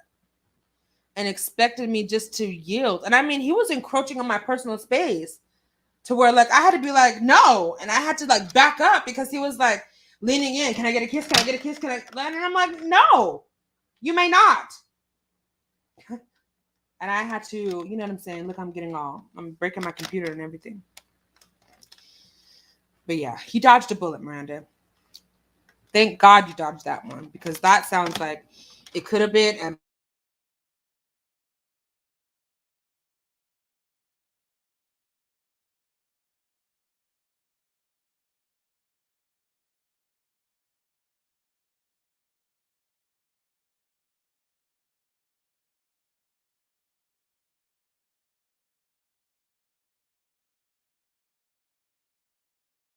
and expected me just to yield. And I mean, he was encroaching on my personal space to where, like, I had to be like, no. And I had to like back up because he was like leaning in. Can I get a kiss? Can I get a kiss? Can I? And I'm like, no, you may not. And I had to, you know what I'm saying? Look, I'm breaking my computer and everything. But yeah, he dodged a bullet, Miranda. Thank God you dodged that one, because that sounds like it could have been a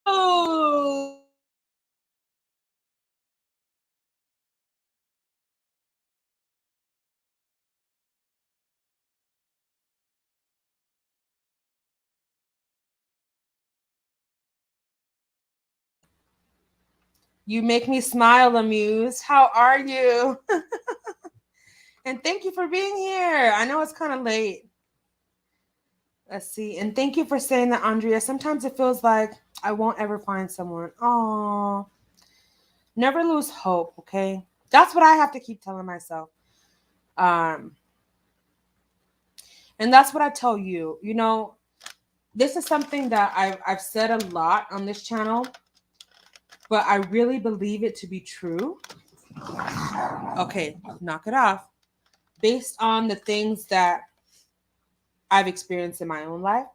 oh. You make me smile, Amuse. How are you? And thank you for being here. I know it's kind of late. Let's see. And thank you for saying that, Andrea. Sometimes it feels like I won't ever find someone. Oh, never lose hope, okay? That's what I have to keep telling myself. Um, And that's what I tell you. You know, this is something that I've said a lot on this channel, but I really believe it to be true. Okay, knock it off. Based on the things that I've experienced in my own life.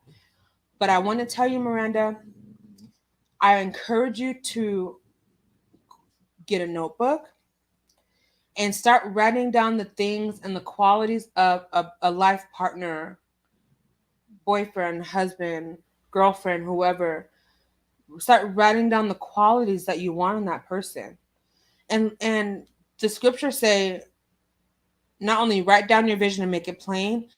But I want to tell you, Miranda, I encourage you to get a notebook and start writing down the things and the qualities of a life partner, boyfriend, husband, girlfriend, whoever. Start writing down the qualities that you want in that person. And the scriptures say not only write down your vision and make it plain,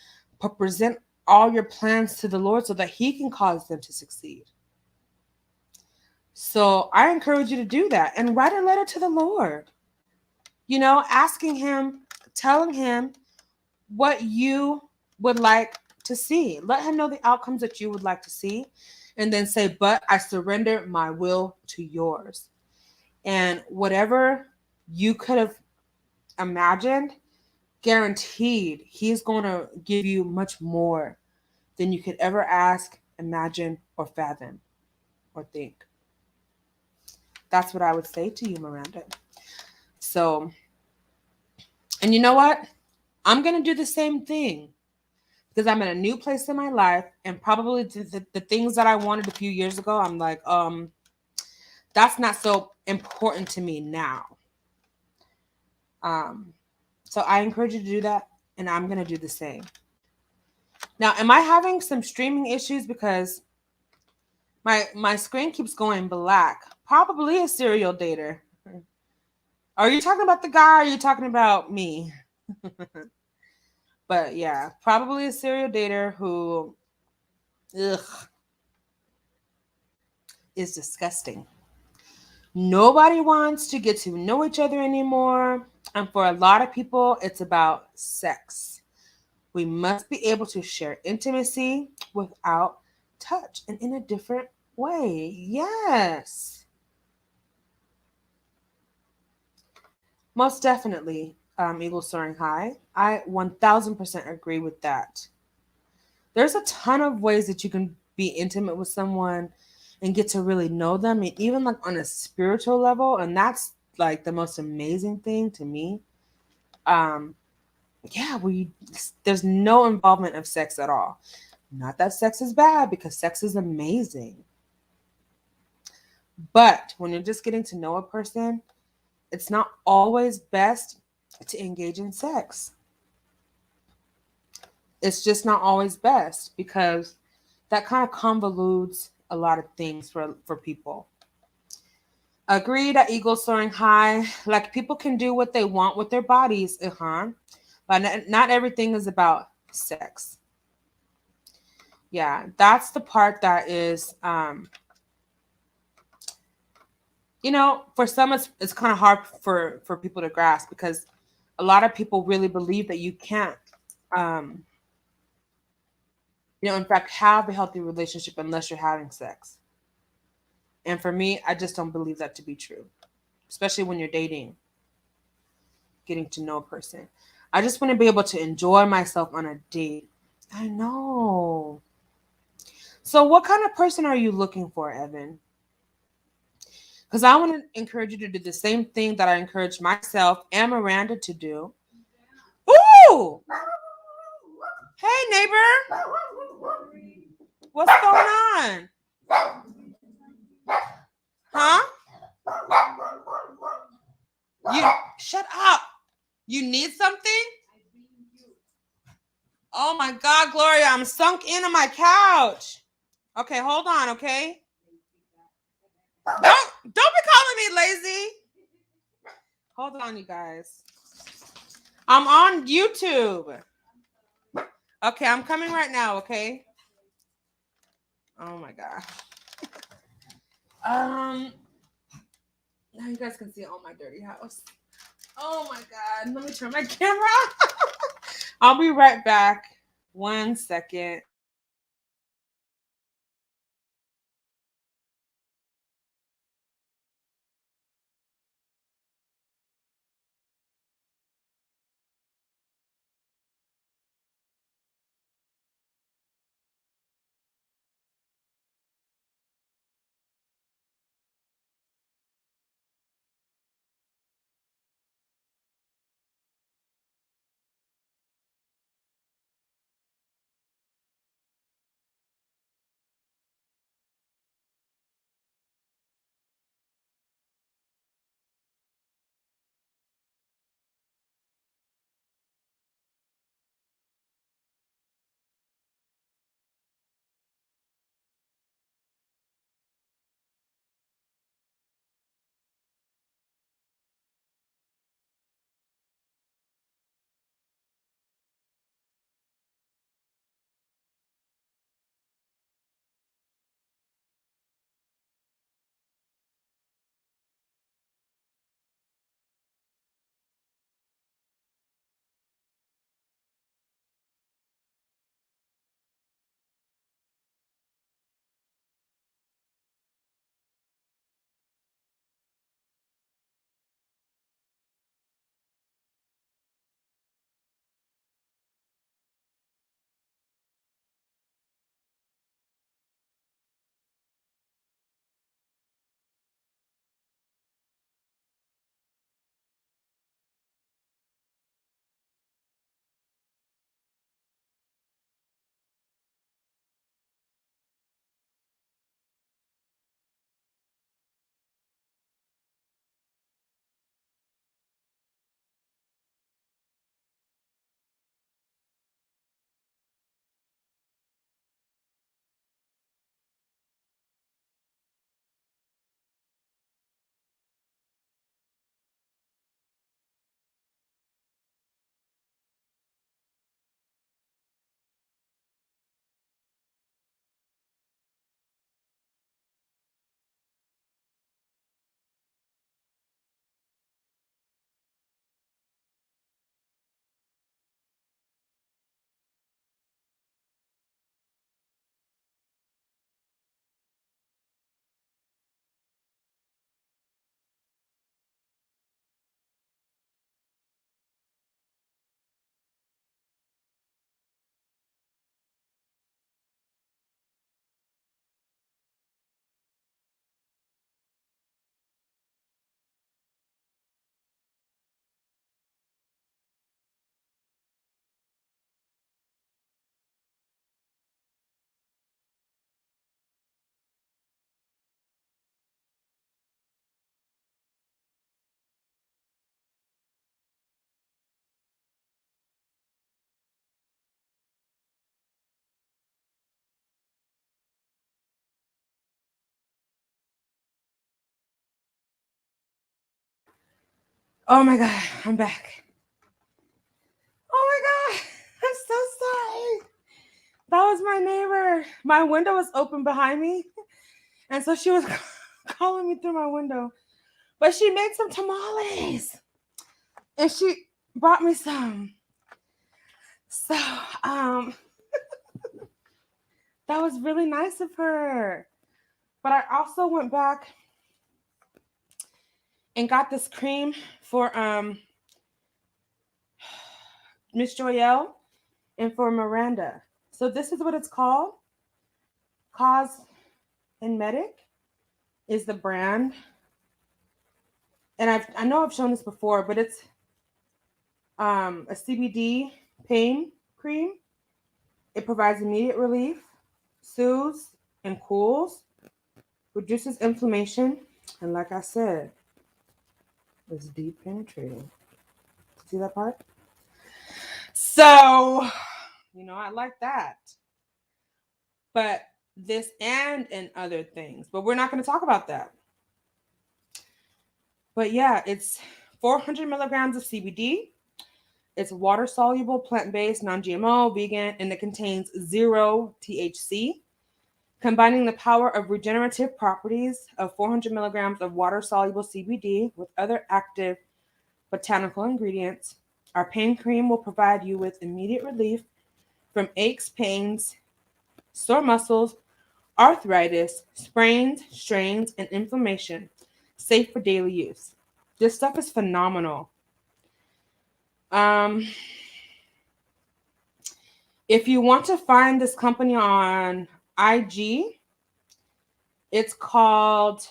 but present all your plans to the Lord so that he can cause them to succeed. So I encourage you to do that and write a letter to the Lord. You know, asking him, telling him what you would like to see. Let him know the outcomes that you would like to see. And then say, but I surrender my will to yours. And whatever you could have imagined, guaranteed, he's going to give you much more than you could ever ask, imagine, or fathom, or think. That's what I would say to you, Miranda. So, and you know what? I'm going to do the same thing because I'm in a new place in my life, and probably the things that I wanted a few years ago, I'm like, that's not so important to me now. So I encourage you to do that, and I'm going to do the same. Now, am I having some streaming issues because my screen keeps going black? Probably a serial dater. Are you talking about the guy? Or are you talking about me? But yeah, probably a serial dater who, ugh, is disgusting. Nobody wants to get to know each other anymore. And for a lot of people, it's about sex. We must be able to share intimacy without touch and in a different way. Yes. Most definitely, Eagle Soaring High. I 1000% agree with that. There's a ton of ways that you can be intimate with someone and get to really know them, and even like on a spiritual level. And that's like the most amazing thing to me. Um, yeah, there's no involvement of sex at all. Not that sex is bad, because sex is amazing. But when you're just getting to know a person, it's not always best to engage in sex. It's just not always best because that kind of convolutes a lot of things for people. Agreed at Eagle Soaring High. Like, people can do what they want with their bodies, but not everything is about sex. Yeah, that's the part that is, for some it's kind of hard for people to grasp, because a lot of people really believe that you can't, um, in fact, have a healthy relationship unless you're having sex. And for me, I just don't believe that to be true, especially when you're dating, getting to know a person. I just want to be able to enjoy myself on a date. I know. So, what kind of person are you looking for, Evan? Because I want to encourage you to do the same thing that I encourage myself and Miranda to do. Ooh! Hey, neighbor. What's going on? Huh? You shut up. You need something? Oh my God, Gloria, I'm sunk into my couch. Okay, hold on, okay? Don't be calling me lazy. Hold on, you guys. I'm on YouTube. Okay, I'm coming right now, okay? Oh my God. Now you guys can see all my dirty house. Oh my God. Let me turn my camera off. I'll be right back. 1 second. Oh my God, I'm back. Oh my God, I'm so sorry. That was my neighbor. My window was open behind me. And so she was calling me through my window. But she made some tamales. And she brought me some. So, um, that was really nice of her. But I also went back and got this cream for Miss Joyelle and for Miranda. So this is what it's called. Cause and Medic is the brand. And I know I've shown this before, but it's a CBD pain cream. It provides immediate relief, soothes and cools, reduces inflammation, and like I said, it's deep penetrating. See that part? So, I like that. But this and other things, but we're not going to talk about that. But yeah, it's 400 milligrams of CBD. It's water soluble, plant based, non GMO, vegan, and it contains zero THC, combining the power of regenerative properties of 400 milligrams of water soluble CBD with other active botanical ingredients. Our pain cream will provide you with immediate relief from aches, pains, sore muscles, arthritis, sprains, strains, and inflammation, safe for daily use. This stuff is phenomenal. Um, if you want to find this company on IG, it's called,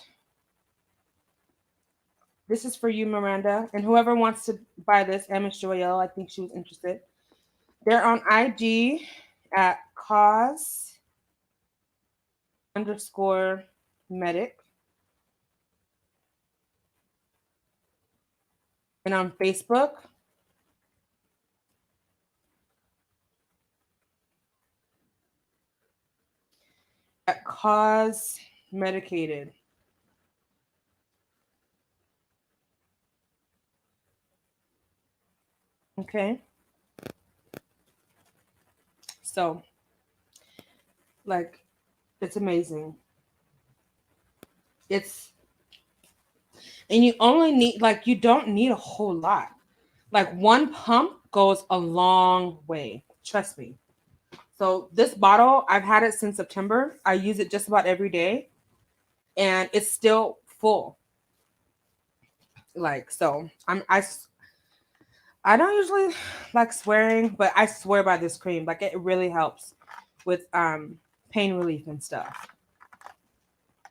this is for you, Miranda, and whoever wants to buy this, Amish Joyelle, I think she was interested. They're on IG at cause underscore medic and on Facebook at cause medicated. Okay. So, like, it's amazing. It's, and you only need, like, you don't need a whole lot. Like, one pump goes a long way. Trust me. So, this bottle, I've had it since September. I use it just about every day, and it's still full. Like, so I don't usually like swearing, but I swear by this cream. Like, it really helps with pain relief and stuff.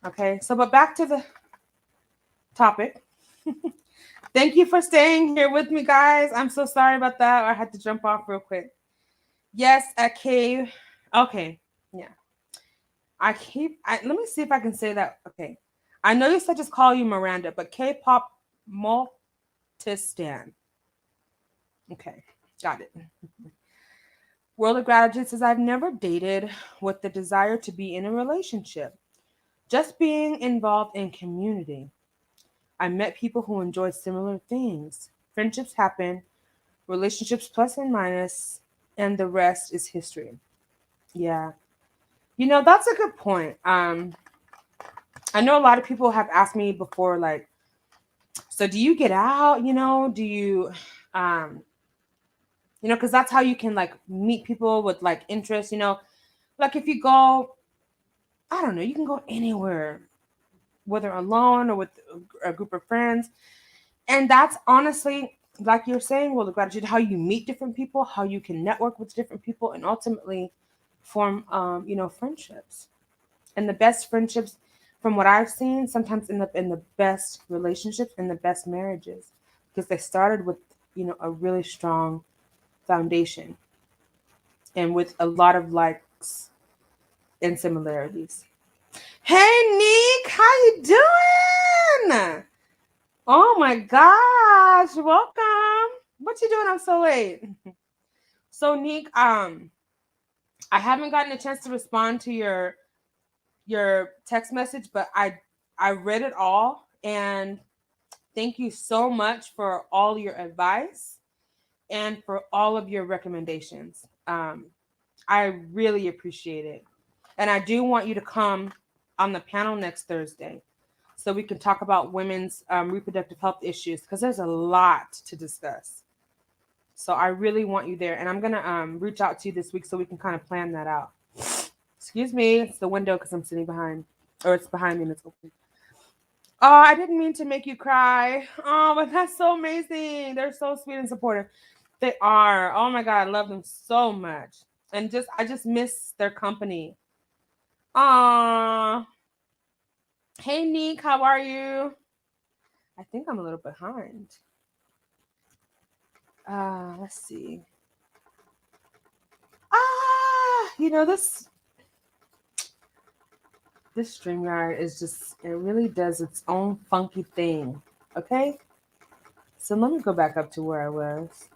Okay, so but back to the topic. Thank you for staying here with me, guys. I'm so sorry about that. I had to jump off real quick. Yes, at K. Okay, yeah. Let me see if I can say that. Okay, I know you said just call you Miranda, but K-pop Multistan. Okay, got it. World of Gratitude says I've never dated with the desire to be in a relationship. Just being involved in community. I met people who enjoy similar things. Friendships happen, relationships plus and minus, and the rest is history. Yeah. That's a good point. I know a lot of people have asked me before, like, so do you get out? Do you, because that's how you can like meet people with like interests. Like if you go, I don't know, you can go anywhere, whether alone or with a group of friends. And that's honestly, like you're saying, well, the gratitude, how you meet different people, how you can network with different people, and ultimately form, friendships. And the best friendships, from what I've seen, sometimes end up in the best relationships and the best marriages because they started with, a really strong foundation and with a lot of likes and similarities. Hey, Nick, how you doing? Oh my gosh, welcome. What you doing up so late? So, Nick, I haven't gotten a chance to respond to your text message, but I read it all, and Thank you so much for all your advice and for all of your recommendations. I really appreciate it. And I do want you to come on the panel next Thursday so we can talk about women's reproductive health issues because there's a lot to discuss. So I really want you there. And I'm going to reach out to you this week so we can kind of plan that out. Excuse me. It's the window because I'm sitting behind, or it's behind me and it's open. Oh, I didn't mean to make you cry. Oh, but that's so amazing. They're so sweet and supportive. They are. Oh my God, I love them so much. And I just miss their company. Aw. Hey Nick, how are you? I think I'm a little behind. Let's see. This StreamYard is just, it really does its own funky thing. Okay? So let me go back up to where I was.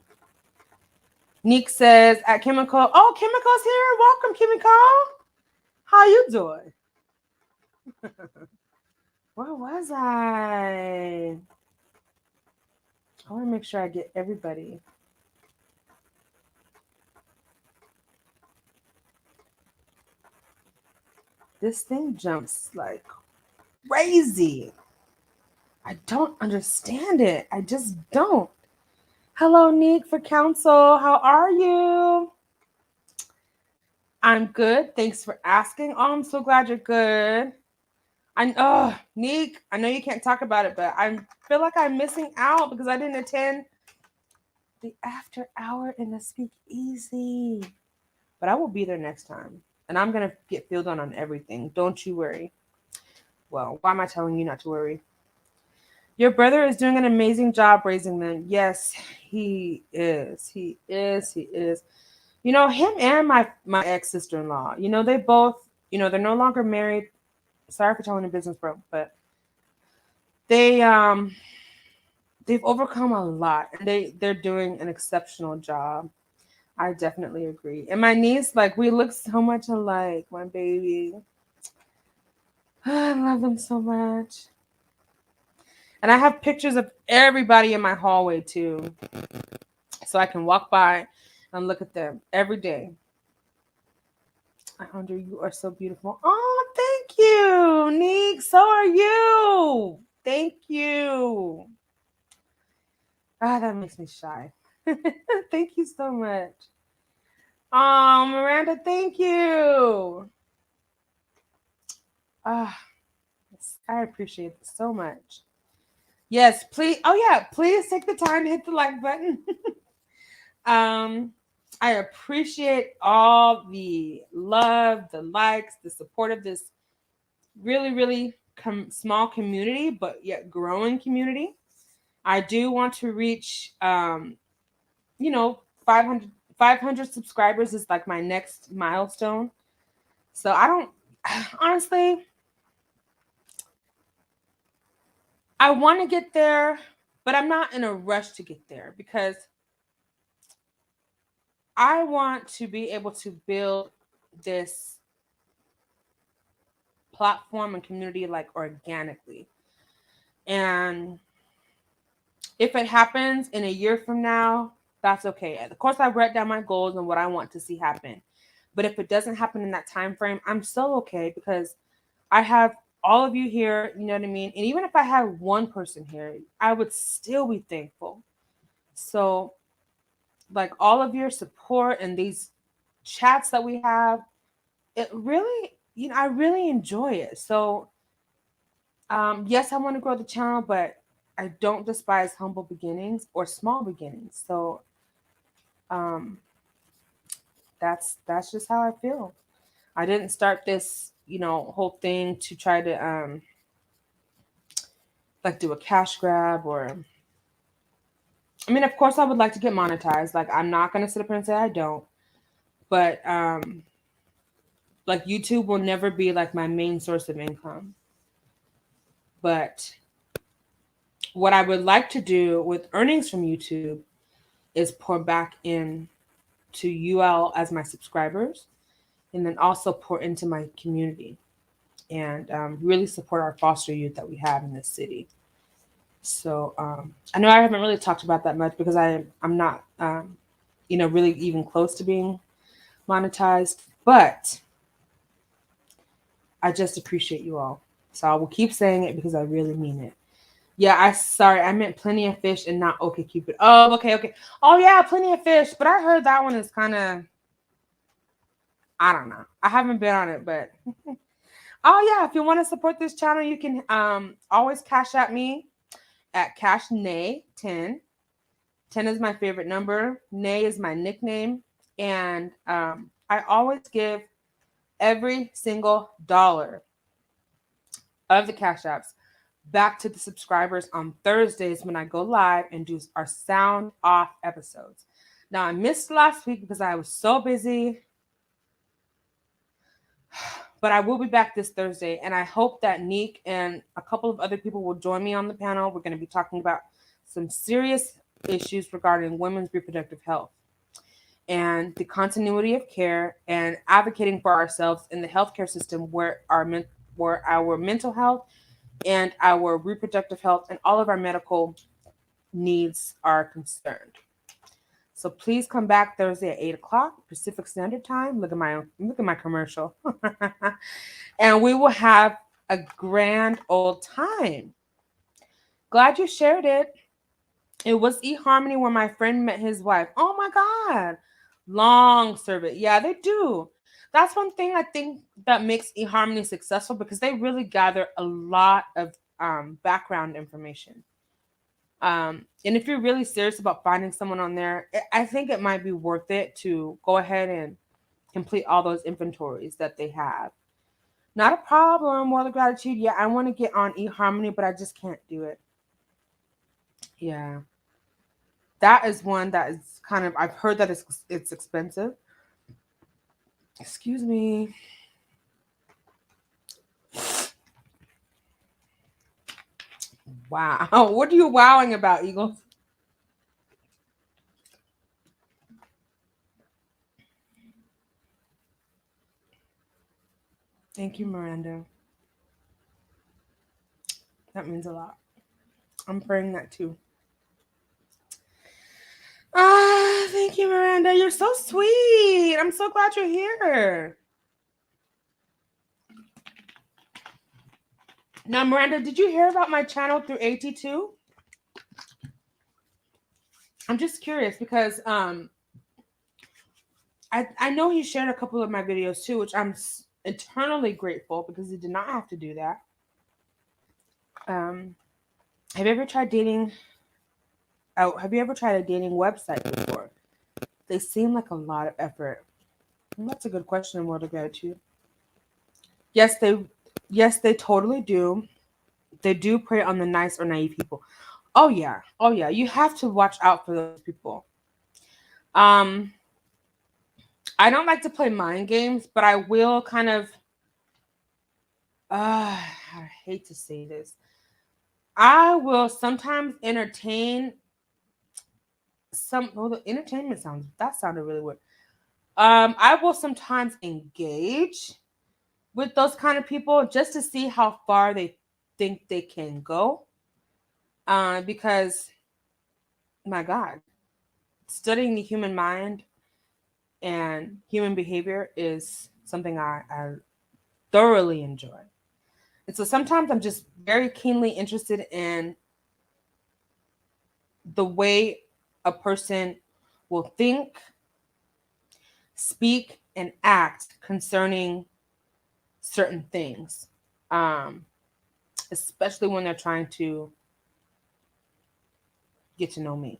Nick says at Chemical. Oh, Chemical's here. Welcome, Chemical. How you doing? Where was I? I want to make sure I get everybody. This thing jumps like crazy. I don't understand it. I just don't. Hello, Nick for council. How are you? I'm good. Thanks for asking. Oh, I'm so glad you're good. Nick, I know you can't talk about it, but I feel like I'm missing out because I didn't attend the after hour in the speakeasy. But I will be there next time. And I'm going to get filled on everything. Don't you worry. Well, why am I telling you not to worry? Your brother is doing an amazing job raising them. Yes, he is. He is. He is. You know, him and my ex-sister-in-law, you know, they both, you know, they're no longer married. Sorry for telling the business, bro, but they've overcome a lot and they're doing an exceptional job. I definitely agree. And my niece, like, we look so much alike, my baby. I love them so much. And I have pictures of everybody in my hallway too. So I can walk by and look at them every day. Alejandra, you are so beautiful. Oh, thank you, Nick. So are you. Thank you. That makes me shy. Thank you so much. Oh, Miranda, thank you. I appreciate it so much. Yes, please. Oh yeah, please take the time to hit the like button. I appreciate all the love, the likes, the support of this really, really small community, but yet growing community. I do want to reach, 500 subscribers is like my next milestone. So I don't, honestly, I want to get there, but I'm not in a rush to get there because I want to be able to build this platform and community like organically. And if it happens in a year from now, that's okay. Of course, I write down my goals and what I want to see happen. But if it doesn't happen in that time frame, I'm still okay because I have all of you here, you know what I mean? And even if I had one person here, I would still be thankful. So, like all of your support and these chats that we have, it really, I really enjoy it. So, yes, I want to grow the channel, but I don't despise humble beginnings or small beginnings. So, um, that's just how I feel. I didn't start this, whole thing to try to like do a cash grab or I mean, of course I would like to get monetized. Like I'm not gonna sit up here and say I don't. But like YouTube will never be like my main source of income. But what I would like to do with earnings from YouTube is pour back in to you all as my subscribers and then also pour into my community and really support our foster youth that we have in this city. So I know I haven't really talked about that much because I'm not really even close to being monetized, but I just appreciate you all. So I will keep saying it because I really mean it. Yeah, I meant Plenty of Fish and not OkCupid. Oh, okay. Oh yeah, Plenty of Fish, but I heard that one is kind of, I don't know. I haven't been on it, but oh yeah, if you want to support this channel, you can always cash at me at CashNay10. 10 is my favorite number. Nay is my nickname, and I always give every single dollar of the cash apps back to the subscribers on Thursdays when I go live and do our sound off episodes. Now, I missed last week because I was so busy, but I will be back this Thursday, and I hope that Neek and a couple of other people will join me on the panel. We're going to be talking about some serious issues regarding women's reproductive health and the continuity of care and advocating for ourselves in the healthcare system where our mental health and our reproductive health and all of our medical needs are concerned. So please come back Thursday at 8 o'clock Pacific Standard Time. Look at my commercial. And we will have a grand old time. Glad you shared it. It was eHarmony where my friend met his wife. Oh my God. Long service. Yeah, they do. That's one thing I think that makes eHarmony successful because they really gather a lot of background information. And if you're really serious about finding someone on there, I think it might be worth it to go ahead and complete all those inventories that they have. Not a problem. World of Gratitude. Yeah, I want to get on eHarmony, but I just can't do it. Yeah. That is one that is kind of, I've heard that it's expensive. Excuse me. Wow. What are you wowing about, Eagles? Thank you, Miranda. That means a lot. I'm praying that too. Ah, thank you, Miranda. You're so sweet. I'm so glad you're here. Now, Miranda, did you hear about my channel through AT2? I'm just curious because I know he shared a couple of my videos too, which I'm eternally grateful because he did not have to do that. Have you ever tried dating? Oh, have you ever tried a dating website before? They seem like a lot of effort. And that's a good question, World of Gratitude. Yes, they totally do. They do prey on the nice or naive people. Oh yeah. You have to watch out for those people. I don't like to play mind games, but I will kind of I hate to say this. I will sometimes entertain the entertainment sounded really weird. I will sometimes engage with those kind of people just to see how far they think they can go. Because my God, studying the human mind and human behavior is something I thoroughly enjoy. And so sometimes I'm just very keenly interested in the way a person will think, speak, and act concerning certain things, especially when they're trying to get to know me.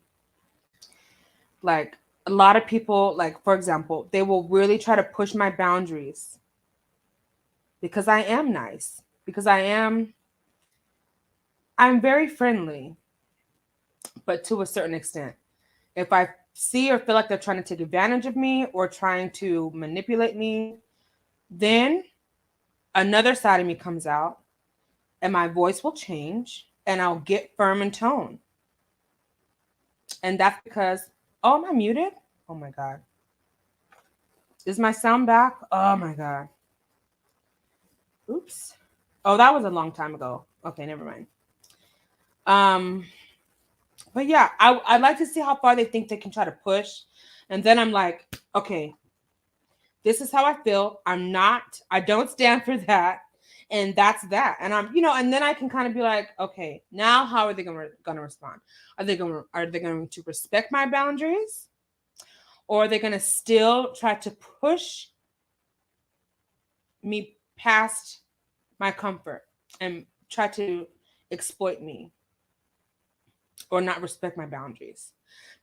Like a lot of people, like for example, they will really try to push my boundaries because I am nice, because I'm very friendly, but to a certain extent. If I see or feel like they're trying to take advantage of me or trying to manipulate me, then another side of me comes out and my voice will change and I'll get firm in tone. And that's because, oh, am I muted? Oh my God. Is my sound back? Oh my God. Oops. Oh, that was a long time ago. Okay, never mind. But yeah, I'd like to see how far they think they can try to push. And then I'm like, okay, this is how I feel. I don't stand for that. And that's that. And and then I can kind of be like, okay, now how are they gonna respond? Are they going to respect my boundaries? Or are they gonna still try to push me past my comfort and try to exploit me or not respect my boundaries?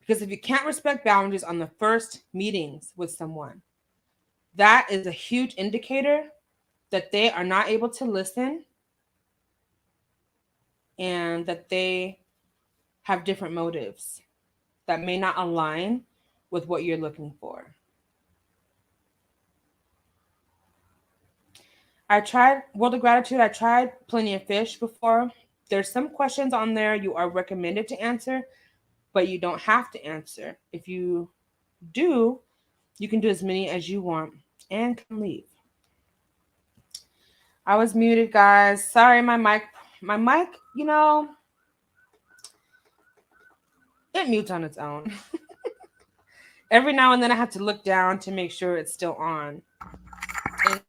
Because if you can't respect boundaries on the first meetings with someone, that is a huge indicator that they are not able to listen and that they have different motives that may not align with what you're looking for. I tried World of Gratitude. I tried Plenty of Fish before. There's some questions on there you are recommended to answer, but you don't have to answer. If you do, you can do as many as you want and can leave. I was muted, guys. Sorry, my mic, it mutes on its own. Every now and then I have to look down to make sure it's still on. And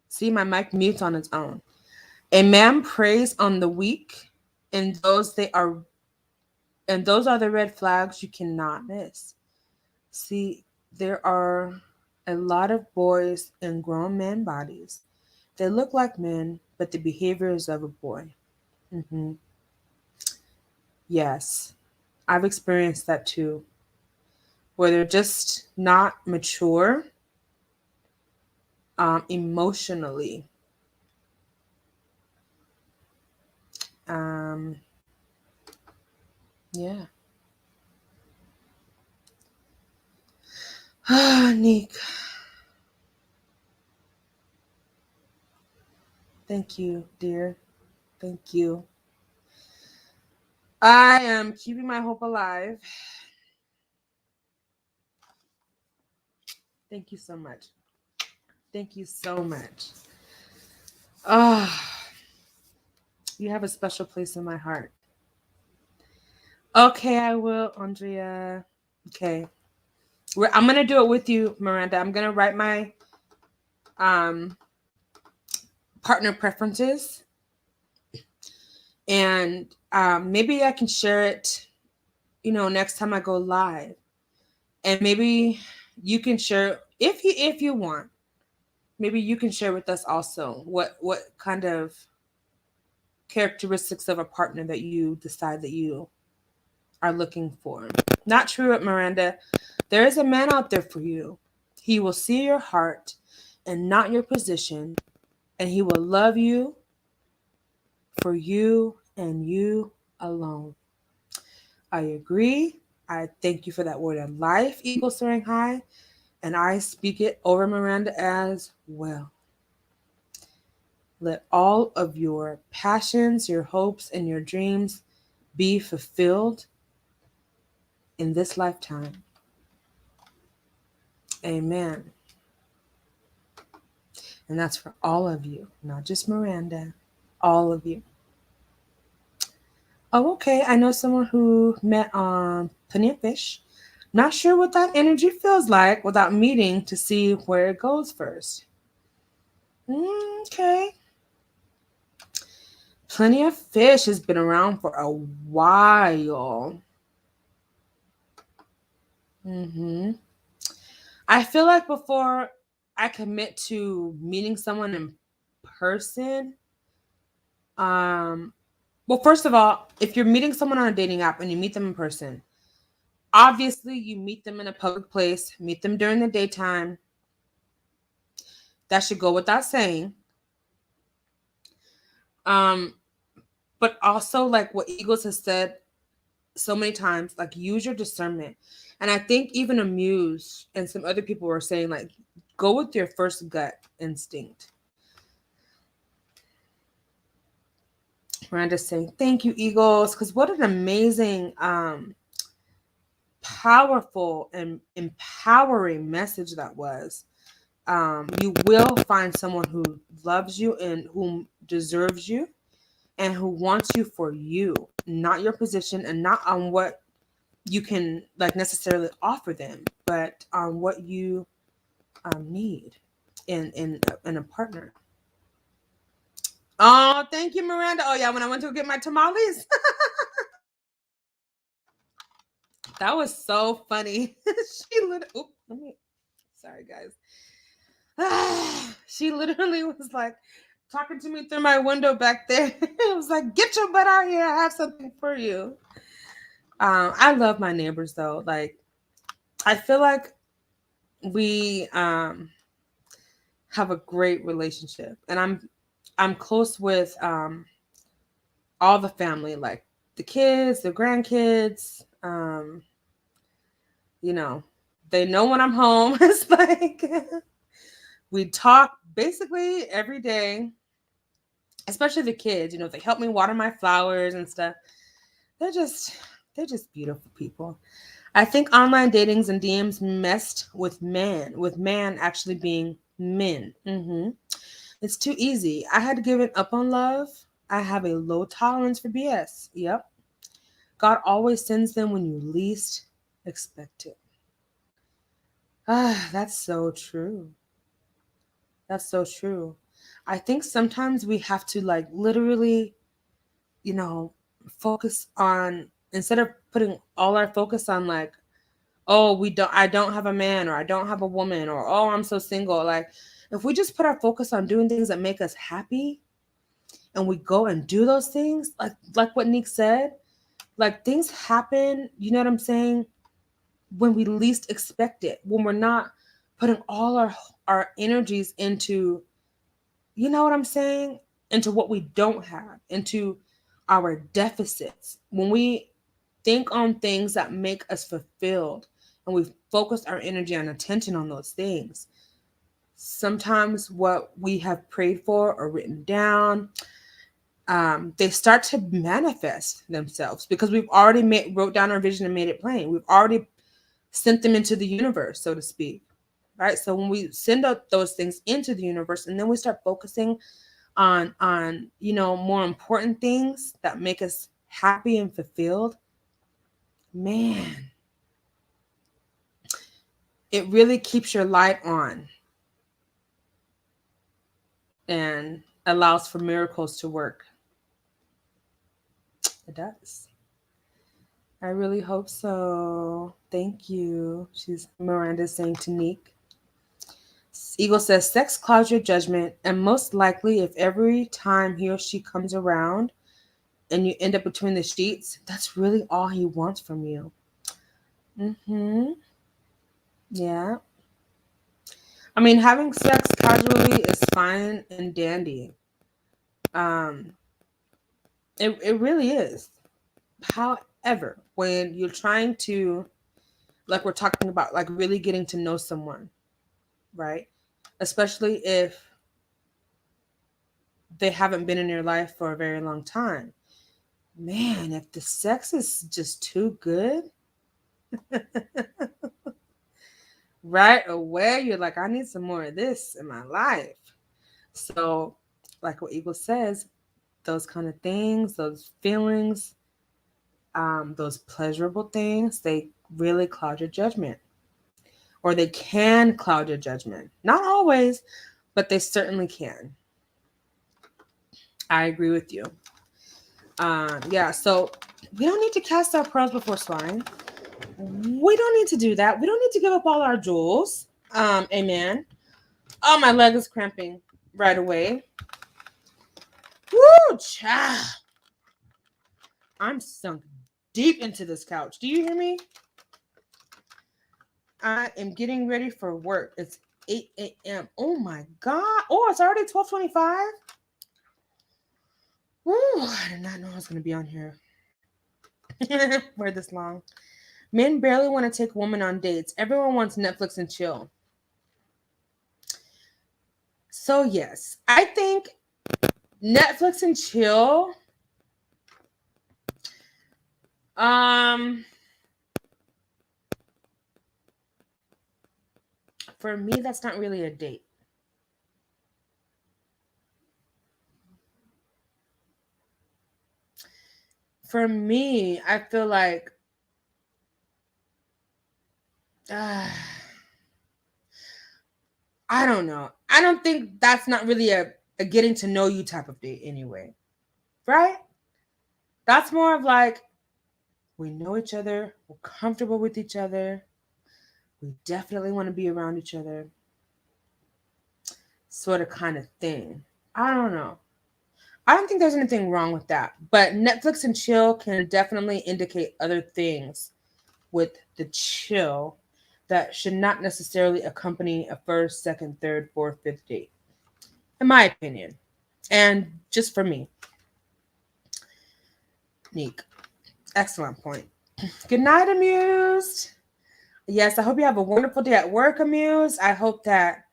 see, my mic mutes on its own. A man preys on the weak, and those are the red flags you cannot miss. See, there are a lot of boys in grown men bodies. They look like men, but the behavior is of a boy. hmm Yes, I've experienced that too, where they're just not mature emotionally. Um, yeah. Nick, thank you, dear. Thank you. I am keeping my hope alive. Thank you so much. Thank you so much. Ah, you have a special place in my heart. Okay, I will, Andrea. Okay. I'm gonna do it with you, Miranda. I'm gonna write my um partner preferences, and maybe I can share it, next time I go live, and maybe you can share if you want. Maybe you can share with us also what kind of characteristics of a partner that you decide that you are looking for. Not true, Miranda. There is a man out there for you. He will see your heart and not your position, and he will love you for you and you alone. I agree. I thank you for that word of life, Eagle Soaring High, and I speak it over Miranda as well. Let all of your passions, your hopes, and your dreams be fulfilled in this lifetime. Amen. And that's for all of you, not just Miranda, all of you. Oh, okay. I know someone who met on Plenty of Fish. Not sure what that energy feels like without meeting to see where it goes first. Okay. Plenty of Fish has been around for a while. I feel like before I commit to meeting someone in person, well, first of all, if you're meeting someone on a dating app and you meet them in person, obviously you meet them in a public place, meet them during the daytime. That should go without saying. Um, but also like what Eagles has said so many times, like use your discernment. And I think even Amuse and some other people were saying like go with your first gut instinct. Miranda's saying, thank you, Eagles, because what an amazing, powerful and empowering message that was. You will find someone who loves you and whom deserves you and who wants you for you, not your position and not on what you can like necessarily offer them, but on what you need in a partner. Oh, thank you, Miranda. Oh yeah, when I went to get my tamales. That was so funny. Let me. Sorry, guys. She literally was like talking to me through my window back there. It was like, "Get your butt out here! I have something for you." I love my neighbors though. Like, I feel like we have a great relationship, and I'm close with all the family, like the kids, the grandkids. You know, they know when I'm home. It's like we talk basically every day, especially the kids. You know, they help me water my flowers and stuff. They're just they're just beautiful people. I think online datings and DMs messed with man actually being men. It's too easy. I had given up on love. I have a low tolerance for BS. Yep. God always sends them when you least expect it. Ah, that's so true. That's so true. I think sometimes we have to like literally, you know, focus on instead of putting all our focus on like, oh, I don't have a man or I don't have a woman or oh, I'm so single. Like if we just put our focus on doing things that make us happy and we go and do those things, like what Nick said, like things happen, you know what I'm saying, when we least expect it, when we're not putting all our energies into, you know what I'm saying, into what we don't have, into our deficits. When we think on things that make us fulfilled and we focus our energy and attention on those things, sometimes what we have prayed for or written down, they start to manifest themselves because we've already wrote down our vision and made it plain. We've already sent them into the universe, so to speak. Right. So when we send out those things into the universe and then we start focusing on you know, more important things that make us happy and fulfilled, man, it really keeps your light on and allows for miracles to work. It does. I really hope so. Thank you. She's Miranda saying to Neek. Eagle says sex clouds your judgment, and most likely, if every time he or she comes around and you end up between the sheets, that's really all he wants from you. Yeah. I mean, having sex casually is fine and dandy. Um, it really is. However, when you're trying to, like we're talking about, like really getting to know someone, right? Especially if they haven't been in your life for a very long time. Man, if the sex is just too good, right away, you're like, I need some more of this in my life. So, like what Eagle says, those kind of things, those feelings, those pleasurable things, they really cloud your judgment. Or they can cloud your judgment. Not always, but they certainly can. I agree with you. Yeah, so we don't need to cast our pearls before swine. We don't need to do that. We don't need to give up all our jewels. Amen. Oh, my leg is cramping right away. Woo, child. I'm sunk deep into this couch. Do you hear me? I am getting ready for work. It's 8 a.m. Oh my God. Oh, it's already 12:25. Ooh, I did not know I was going to be on here for this long. Men barely want to take women on dates. Everyone wants Netflix and chill. So, yes, I think Netflix and chill For me, that's not really a date. For me, I feel like uh, I don't know. I don't think that's not really a getting to know you type of date anyway. Right? That's more of like we know each other, we're comfortable with each other, we definitely want to be around each other, sort of kind of thing. I don't know. I don't think there's anything wrong with that, but Netflix and chill can definitely indicate other things with the chill that should not necessarily accompany a first, second, third, fourth, fifth date, in my opinion. And just for me, Neek. Excellent point. Good night, Amused. Yes, I hope you have a wonderful day at work, Amused. I hope that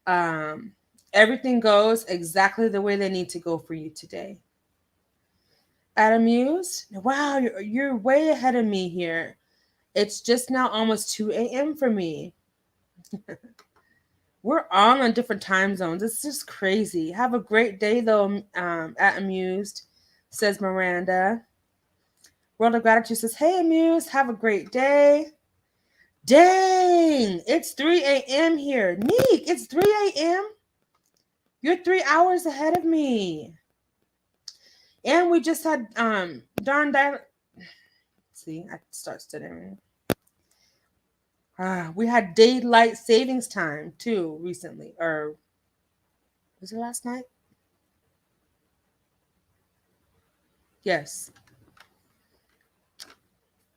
um, everything goes exactly the way they need to go for you today. At Amused, wow, you're way ahead of me here. It's just now almost 2 a.m. for me. We're all on different time zones. It's just crazy. Have a great day, though, at Amused, says Miranda. World of Gratitude says, hey, Amused, have a great day. Dang, it's 3 a.m. here. Neek, it's 3 a.m. You're 3 hours ahead of me. And we just had darn that. See, I start stuttering. We had daylight savings time too recently. Or was it last night? Yes.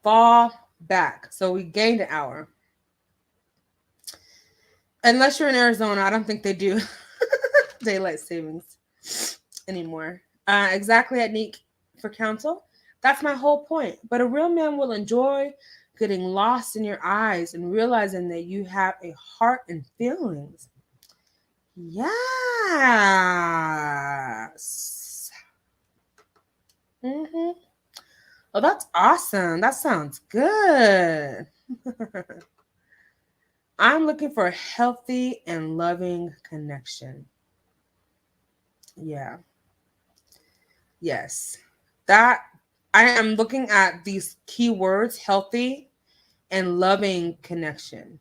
Fall back. So we gained an hour. Unless you're in Arizona, I don't think they do daylight savings anymore. Exactly at Neek for counsel. That's my whole point. But a real man will enjoy getting lost in your eyes and realizing that you have a heart and feelings. Yes. Mm-hmm. Oh, that's awesome. That sounds good. I'm looking for a healthy and loving connection. Yeah. Yes. That I am looking at these keywords, healthy and loving connection.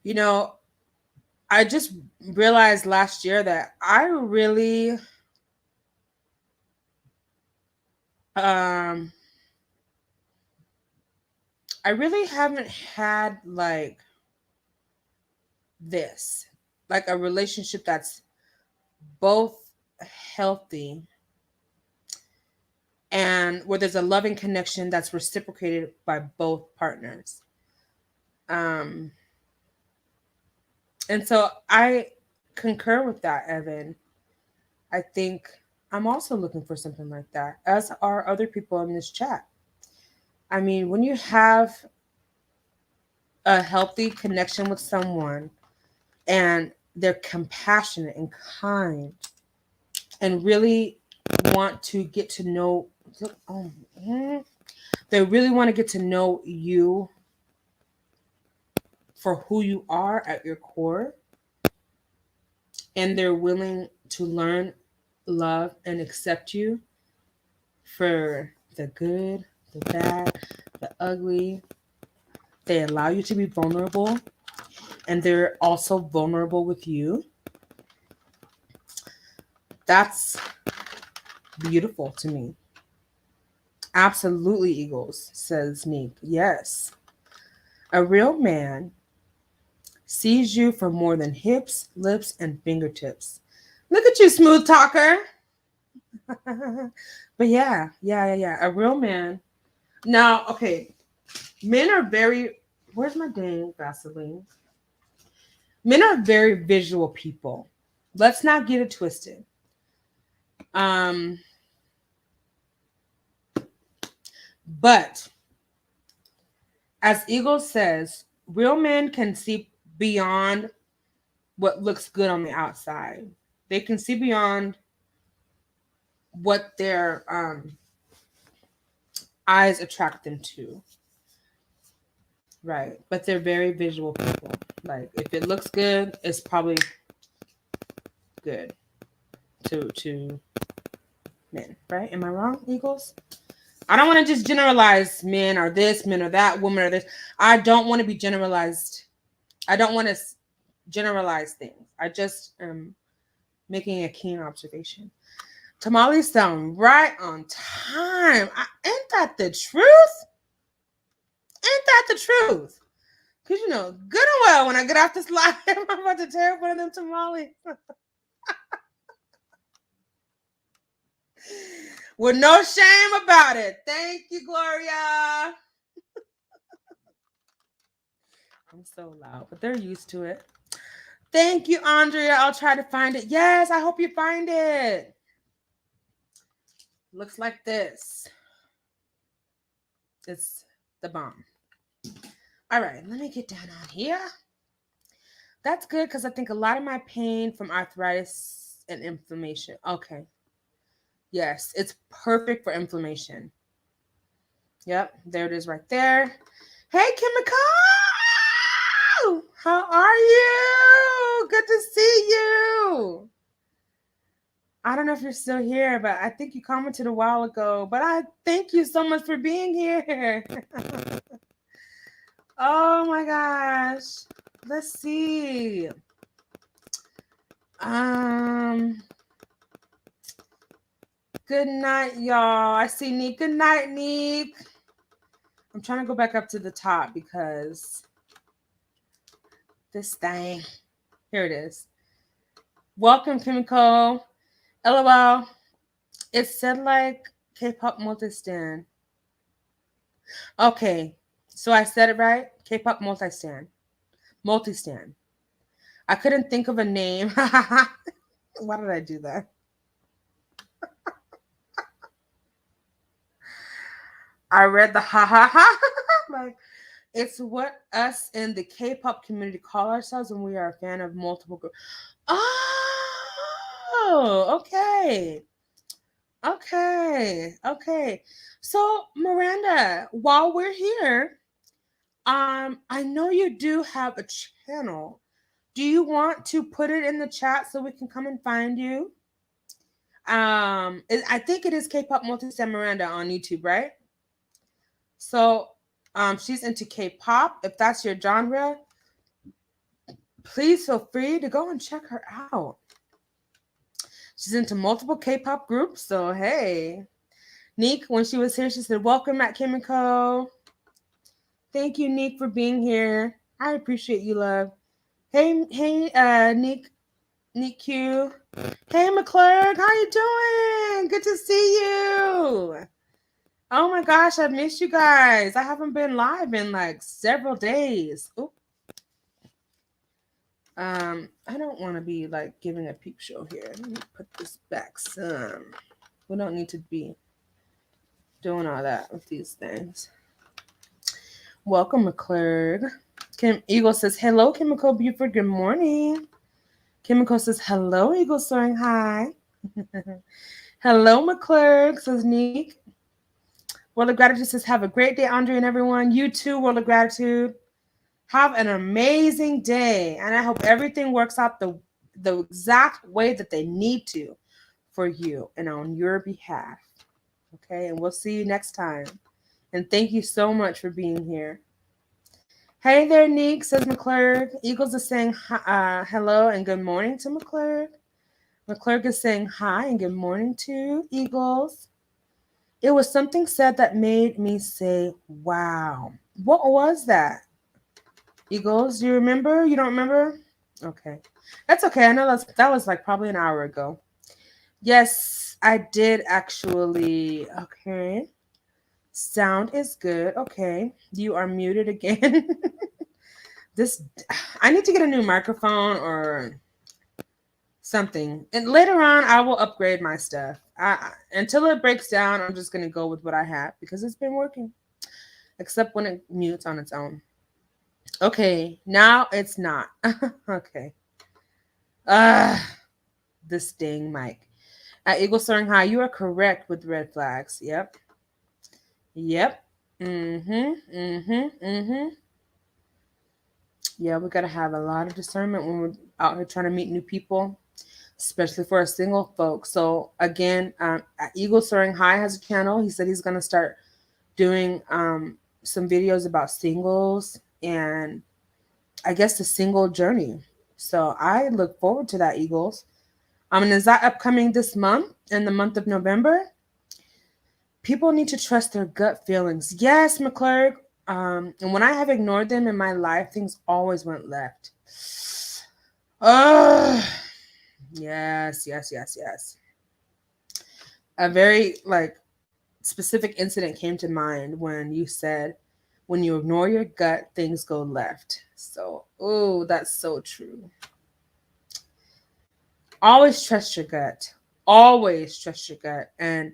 You know, I just realized last year that um I really haven't had this, like a relationship that's both healthy and where there's a loving connection that's reciprocated by both partners. Um and so I concur with that, Evan. I think I'm also looking for something like that, as are other people in this chat. I mean, when you have a healthy connection with someone and they're compassionate and kind and really want to get to know, oh, they really want to get to know you for who you are at your core, and they're willing to learn, love, and accept you for the good, the bad, the ugly. They allow you to be vulnerable, and they're also vulnerable with you. That's beautiful to me. Absolutely, Eagles, says Neek. Yes. A real man sees you for more than hips, lips, and fingertips. Look at you, smooth talker. But yeah. A real man. Now, okay, men are very. Where's my dang Vaseline? Men are very visual people. Let's not get it twisted. Um, but as Eagle says, real men can see beyond what looks good on the outside. They can see beyond what they're eyes attract them too. Right. But they're very visual people. Like if it looks good, it's probably good to men, right? Am I wrong, Eagles? I don't want to just generalize men or this, men or that, woman or this. I don't want to be generalized. I don't want to generalize things. I just am making a keen observation. Tamales sound right on time. Ain't that the truth? Ain't that the truth? Because, you know, good and well, when I get off this live, I'm about to tear up one of them tamales. With no shame about it. Thank you, Gloria. I'm so loud, but they're used to it. Thank you, Andrea. I'll try to find it. Yes, I hope you find it. Looks like this. It's the bomb. All right, let me get down on here. That's good because I think a lot of my pain from arthritis and inflammation. Okay. Yes, it's perfect for inflammation. Yep, there it is right there. Hey, Kimiko! How are you? Good to see you. I don't know if you're still here, but I think you commented a while ago. But I thank you so much for being here. Oh my gosh. Let's see. Good night, y'all. I see Neek. Good night, Neek. I'm trying to go back up to the top because this thing. Here it is. Welcome, Kimiko. LOL. It said like K-pop multi-stand. Okay. So I said it right? K-pop multi-stand. Multi-stand. I couldn't think of a name. Why did I do that? I read the ha ha ha. Like, it's what us in the K-pop community call ourselves when we are a fan of multiple groups. Oh, okay. Okay. So, Miranda, while we're here, I know you do have a channel. Do you want to put it in the chat so we can come and find you? I think it is K-pop Multi-Stand Miranda on YouTube, right? So, she's into K-pop. If that's your genre, please feel free to go and check her out. She's into multiple K-pop groups, so hey. Neek, when she was here, she said, "Welcome, Matt Kimiko." Thank you, Neek, for being here. I appreciate you, love. Hey, Neek Q. Hey, McClurg, how you doing? Good to see you. Oh my gosh, I've missed you guys. I haven't been live in like several days. Ooh. I don't want to be like giving a peep show here. Let me put this back some. We don't need to be doing all that with these things. Welcome, McClurg. Kim Eagle says, "Hello, Kimiko Buford. Good morning." Kimiko says, "Hello, Eagle Soaring. Hi." Hello, McClurg, says Neek. World of Gratitude says, "Have a great day, Andre and everyone. You too, World of Gratitude. Have an amazing day. And I hope everything works out the exact way that they need to for you and on your behalf." Okay, and we'll see you next time. And thank you so much for being here. Hey there, Neek, says McClurg. Eagles is saying hello and good morning to McClurg. McClurg is saying hi and good morning to Eagles. It was something said that made me say, wow. What was that? Eagles, do you remember? You don't remember? Okay. That's okay. I know that was like probably an hour ago. Yes, I did actually. Okay. Sound is good. Okay. You are muted again. I need to get a new microphone or something. And later on, I will upgrade my stuff. Until it breaks down, I'm just going to go with what I have because it's been working. Except when it mutes on its own. Okay, now it's not. Okay. This dang mic. At Eagle Soaring High, you are correct with red flags. Yep. Yep. Yeah, we gotta have a lot of discernment when we're out here trying to meet new people, especially for a single folks. So again, Eagle Soaring High has a channel. He said he's gonna start doing some videos about singles and I guess the single journey. So I look forward to that, Eagles. And is that upcoming this month, in the month of November? People need to trust their gut feelings. Yes, McClurg. And when I have ignored them in my life, things always went left. Oh, yes, yes, yes, yes. A very specific incident came to mind when you said, when you ignore your gut, things go left. So, oh, that's so true. Always trust your gut. Always trust your gut. And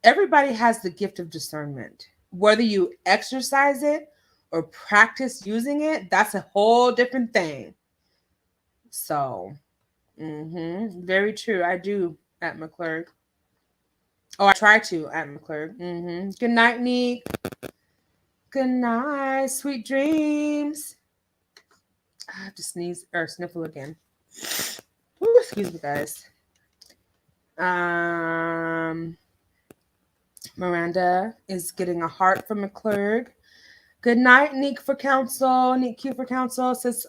everybody has the gift of discernment. Whether you exercise it or practice using it, that's a whole different thing. So, very true. I do at McClurg. Oh, I try to at McClurg. Good night, Neek. Good night. Sweet dreams. I have to sneeze or sniffle again. Ooh, excuse me, guys. Miranda is getting a heart from McClurg. Good night, Neek for counsel. Neek Q for counsel says,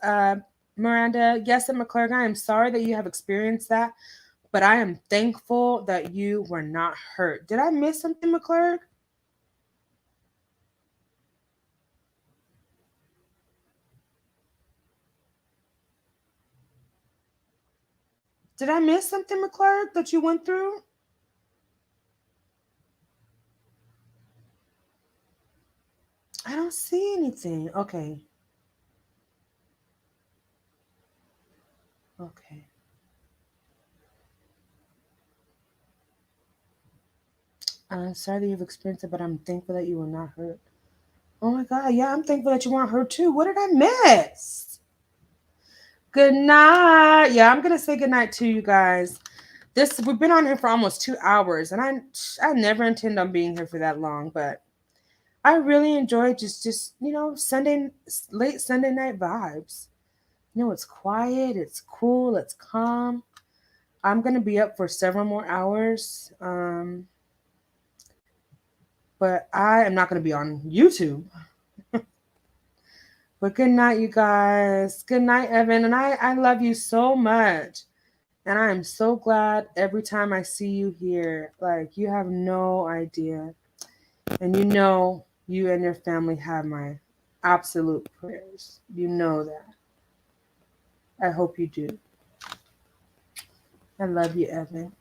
Miranda, yes, at McClurg, I am sorry that you have experienced that, but I am thankful that you were not hurt. Did I miss something, McClurg? Did I miss something, McClurg, that you went through? I don't see anything. Okay. Okay. I'm sorry that you've experienced it, but I'm thankful that you were not hurt. Oh my God. Yeah, I'm thankful that you weren't hurt too. What did I miss? Good night. Yeah, I'm gonna say good night to you guys. We've been on here for almost 2 hours, and I never intend on being here for that long, but I really enjoy just Sunday late Sunday night vibes. It's quiet, it's cool, it's calm. I'm gonna be up for several more hours, but I am not gonna be on YouTube. But good night, you guys. Good night, Evan, and I love you so much. And I am so glad every time I see you here. Like, you have no idea. And you and your family have my absolute prayers. You know that. I hope you do. I love you, Evan.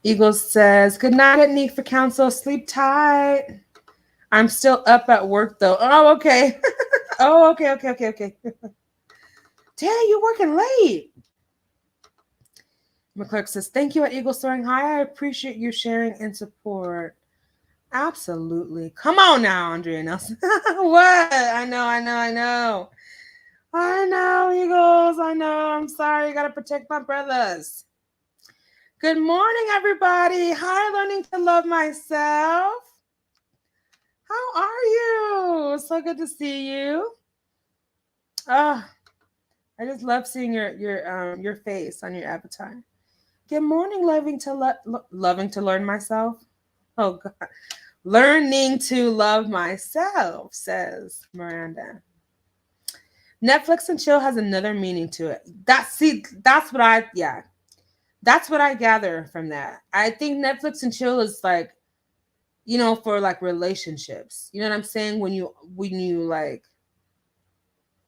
Eagles says, good night, Nick for counsel. Sleep tight. I'm still up at work, though. Oh, okay. Oh, okay. Dang, you're working late. McClurg says, thank you at Eagle Soaring High. I appreciate you sharing and support. Absolutely. Come on now, Andrea Nelson. What? I know. I know, Eagles. I know. I'm sorry. Gotta protect my brothers. Good morning, everybody. Hi, learning to love myself. How are you? So good to see you. Oh, I just love seeing your face on your avatar. Good morning, loving to learn myself. Oh God, learning to love myself, says Miranda. Netflix and chill has another meaning to it. That's what I gather from that. I think Netflix and chill is like, for like relationships. You know what I'm saying? When you like,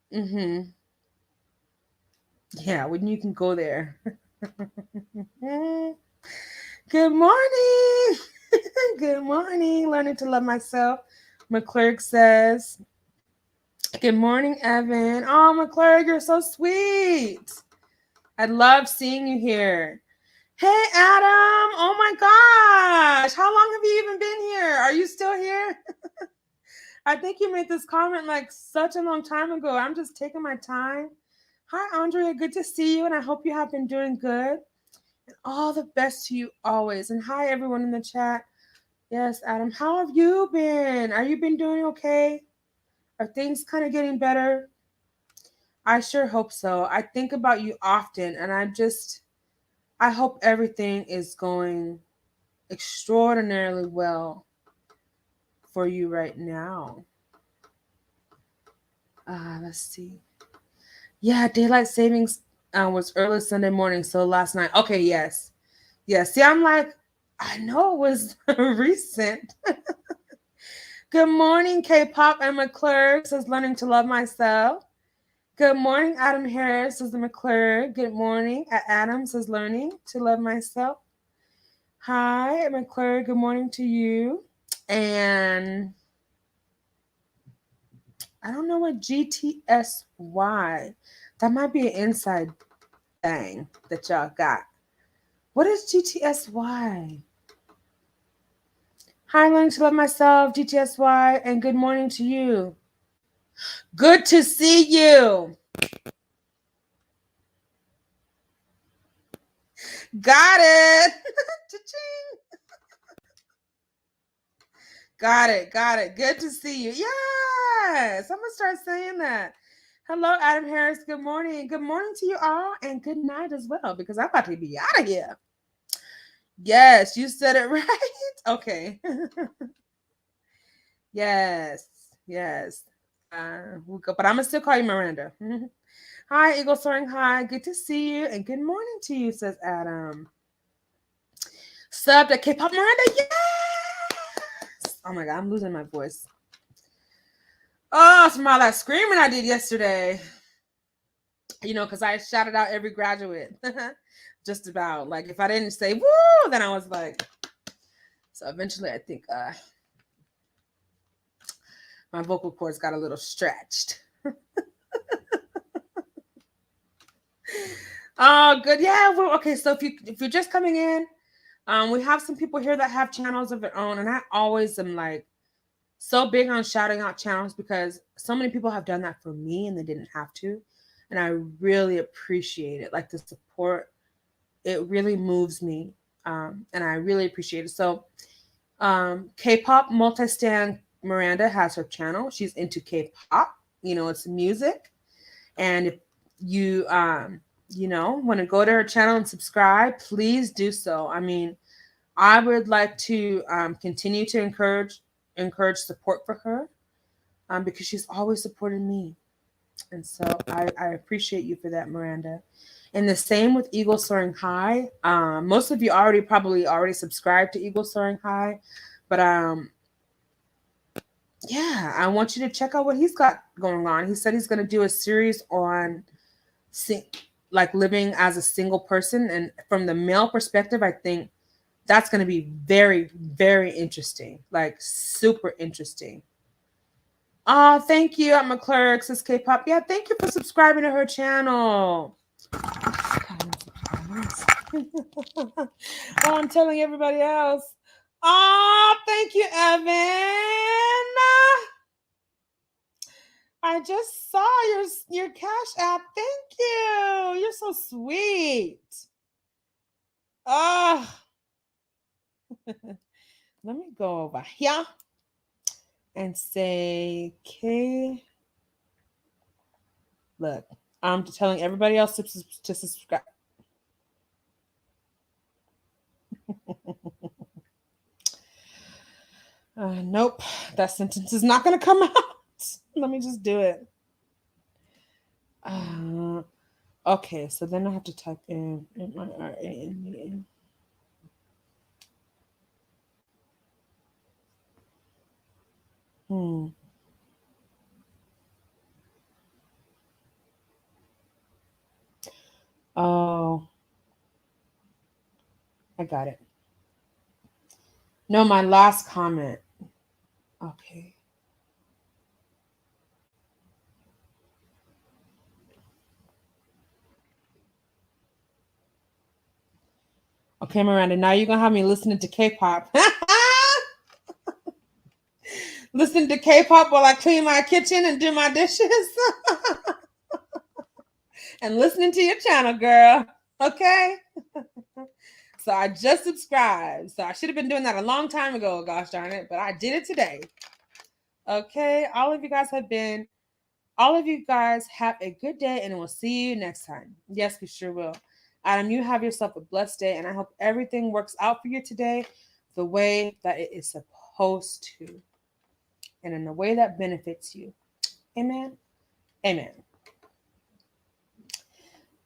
yeah, when you can go there. Good morning. Good morning. Learning to love myself. McClurg says, good morning, Evan. Oh, McClurg, you're so sweet. I love seeing you here. Hey, Adam. Oh my gosh. How long have you even been here? Are you still here? I think you made this comment like such a long time ago. I'm just taking my time. Hi, Andrea. Good to see you, and I hope you have been doing good. And all the best to you always. And hi, everyone in the chat. Yes, Adam. How have you been? Are you been doing okay? Are things kind of getting better? I sure hope so. I think about you often, and I hope everything is going extraordinarily well for you right now. Let's see. Yeah, daylight savings was early Sunday morning, so last night. Okay, yes. Yes. See, I'm like, I know it was recent. Good morning, K-pop and McClure says learning to love myself. Good morning, Adam Harris says the McClure. Good morning, Adam says learning to love myself. Hi, McClure. Good morning to you. And I don't know what GTSY. That might be an inside thing that y'all got. What is GTSY? Hi, learning to love myself, GTSY, and good morning to you. Good to see you. Got it. Got it. Got it. Good to see you. Yes. I'm going to start saying that. Hello, Adam Harris. Good morning. Good morning to you all, and good night as well, because I'm about to be out of here. Yes, you said it right. Okay. Yes. Yes. But I'm going to still call you Miranda. Hi, Eagle Soaring High. Good to see you, and good morning to you, says Adam. Sub to K-pop Miranda. Yes. Oh my God, I'm losing my voice. Oh, from all that screaming I did yesterday. You know, because I shouted out every graduate. Just about. Like, if I didn't say woo, then I was like. So eventually, I think my vocal cords got a little stretched. Oh, good. Yeah. Well, okay. So if you're just coming in, we have some people here that have channels of their own, and I always am like so big on shouting out channels because so many people have done that for me and they didn't have to, and I really appreciate it. Like the support, it really moves me, and I really appreciate it. So, K-pop multi-stan Miranda has her channel. She's into K-pop. You know, it's music, and if you want to go to her channel and subscribe, please do so. I mean, I would like to continue to encourage support for her because she's always supported me. And so I appreciate you for that, Miranda. And the same with Eagle Soaring High. Most of you probably already subscribed to Eagle Soaring High, but yeah, I want you to check out what he's got going on. He said he's going to do a series on like living as a single person, and from the male perspective, I think that's going to be very, very interesting, like super interesting. Oh, thank you, I'm a clerk, says K-pop. Yeah, thank you for subscribing to her channel. Oh, I'm telling everybody else. Oh, thank you, Evan. I just saw your Cash App. Thank you. You're so sweet. Oh. Let me go over here and say, okay. Look, I'm telling everybody else to subscribe. Nope, that sentence is not going to come out. Let me just do it. Okay, so then I have to type in MIRANE. Oh, I got it. No, my last comment. Okay. Okay, Miranda, now you're going to have me listening to K-pop. Listening to K-pop while I clean my kitchen and do my dishes. And listening to your channel, girl. Okay? So I just subscribed. So I should have been doing that a long time ago, gosh darn it, but I did it today. Okay, all of you guys have a good day, and we'll see you next time. Yes, we sure will. Adam, you have yourself a blessed day, and I hope everything works out for you today the way that it is supposed to, and in a way that benefits you. Amen. Amen.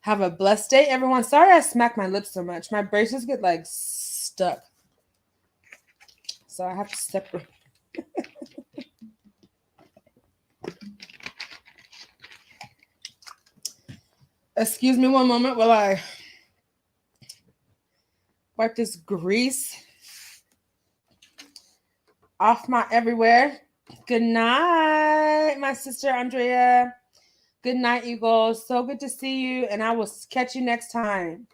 Have a blessed day, everyone. Sorry I smacked my lips so much. My braces get like stuck. So I have to separate. Excuse me one moment while I wipe this grease off my everywhere. Good night, my sister Andrea. Good night, Eagle. So good to see you, and I will catch you next time.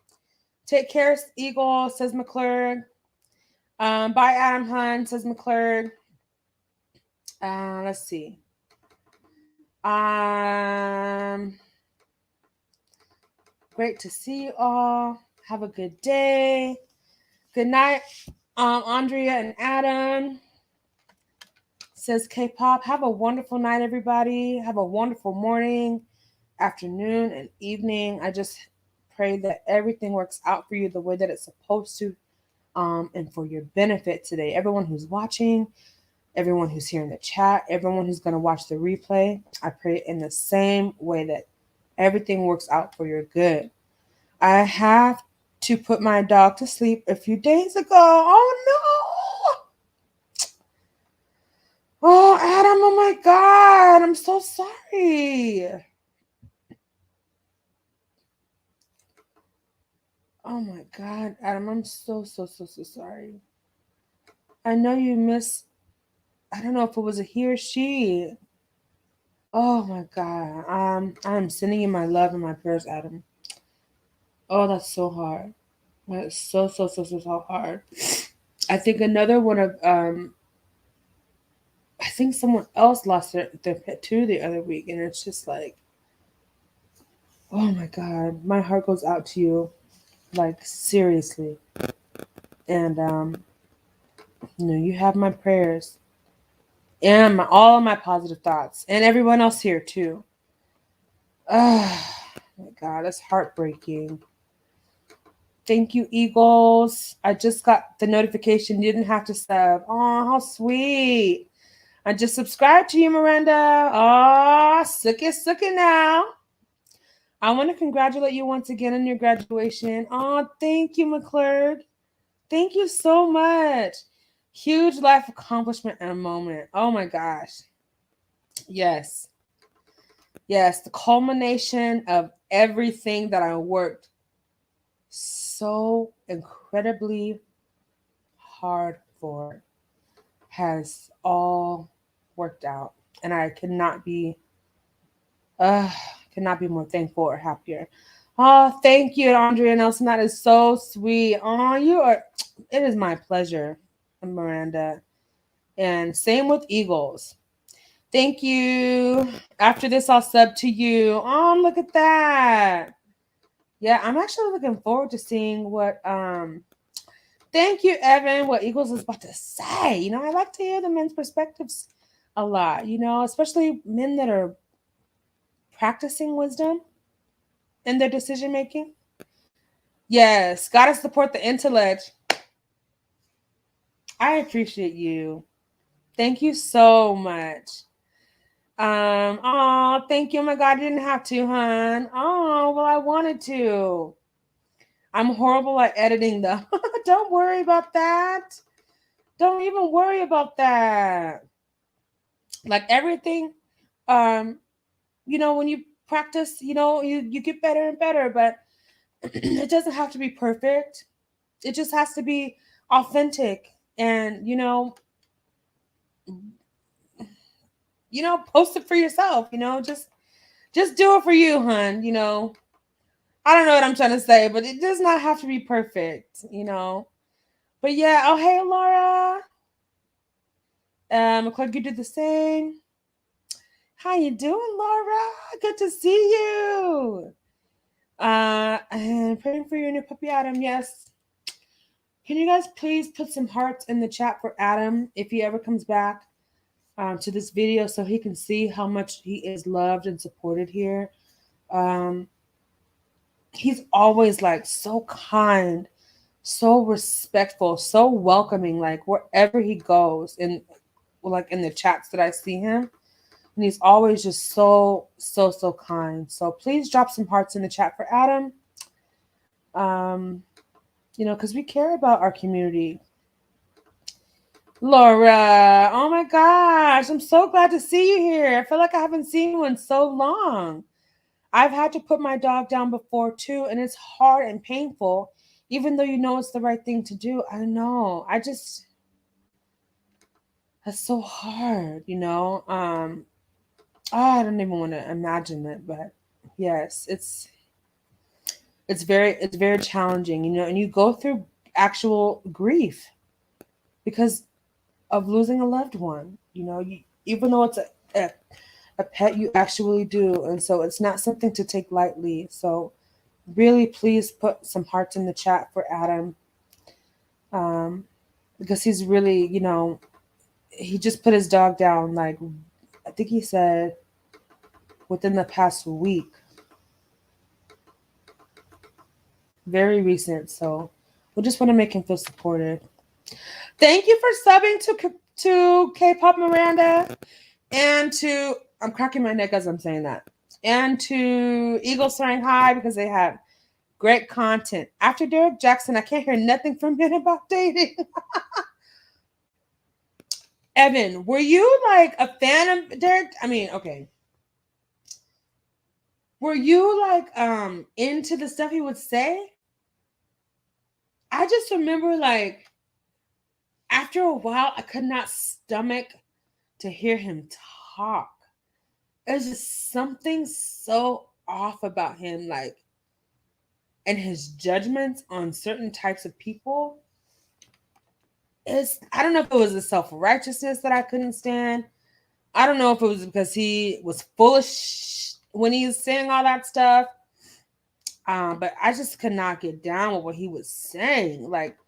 Take care, Eagle, says McClurg. Bye, Adam Hunt, says McClurg. Let's see. Great to see you all. Have a good day. Good night, Andrea and Adam. Says K-pop. Have a wonderful night, everybody. Have a wonderful morning, afternoon, and evening. I just pray that everything works out for you the way that it's supposed to, and for your benefit today. Everyone who's watching, everyone who's here in the chat, everyone who's going to watch the replay, I pray in the same way that everything works out for your good. I have to put my dog to sleep a few days ago. Oh, no. Oh, Adam, oh my God. I'm so sorry. Oh my God, Adam, I'm so sorry. I know you miss, I don't know if it was a he or she. Oh my God. I'm sending you my love and my prayers, Adam. Oh, that's so hard. That's so hard. I think another one of I think someone else lost their pet too the other week, and it's just like, oh my God, my heart goes out to you, like seriously. And you have my prayers and all of my positive thoughts, and everyone else here too. Oh my God, that's heartbreaking. Thank you, Eagles. I just got the notification. You didn't have to sub. Oh, how sweet. I just subscribed to you, Miranda. Oh, suck it now. I want to congratulate you once again on your graduation. Oh, thank you, McClurg. Thank you so much. Huge life accomplishment and a moment. Oh my gosh. Yes. Yes, the culmination of everything that I worked so incredibly hard for has all worked out. And I cannot be more thankful or happier. Oh, thank you, Andrea Nelson. That is so sweet. Oh, it is my pleasure, Miranda. And same with Eagles. Thank you. After this, I'll sub to you. Oh, look at that. Yeah, I'm actually looking forward to seeing what thank you, Evan, what Eagles is about to say. I like to hear the men's perspectives a lot, especially men that are practicing wisdom in their decision making. Yes, gotta support the intellect. I appreciate you. Thank you so much. Oh, thank you. Oh my God, I didn't have to, hon. Oh, well, I wanted to. I'm horrible at editing though. Don't worry about that. Don't even worry about that. Like everything, when you practice, you get better and better, but it doesn't have to be perfect. It just has to be authentic and, post it for yourself, just do it for you, hon, I don't know what I'm trying to say, but it does not have to be perfect, But yeah, oh, hey, Laura. McClurg, you did the same. How you doing, Laura? Good to see you. And praying for your new puppy, Adam. Yes. Can you guys please put some hearts in the chat for Adam if he ever comes back to this video so he can see how much he is loved and supported here. He's always like so kind, so respectful, so welcoming, like wherever he goes in like in the chats that I see him. And he's always just so kind. So please drop some hearts in the chat for Adam. Because we care about our community. Laura, oh my gosh, I'm so glad to see you here. I feel like I haven't seen you in so long. I've had to put my dog down before too, and it's hard and painful, even though you know it's the right thing to do. I know. That's so hard, I don't even want to imagine it, but yes, it's very challenging, and you go through actual grief because of losing a loved one. Even though it's a pet, you actually do, and so it's not something to take lightly. So really, please put some hearts in the chat for Adam, because he's really, he just put his dog down, like I think he said within the past week. Very recent. So we just want to make him feel supported. Thank you for subbing to K-Pop Miranda, and to, I'm cracking my neck as I'm saying that, and to Eagle Soaring High, because they have great content. After Derek Jackson, I can't hear nothing from him about dating. Evan, were you like a fan of Derek? I mean, okay. Were you like into the stuff he would say? I just remember like after a while I could not stomach to hear him talk. There's just something so off about him, like, and his judgments on certain types of people. I don't know if it was the self-righteousness that I couldn't stand. I don't know if it was because he was full of when he was saying all that stuff. But I just could not get down with what he was saying. Like,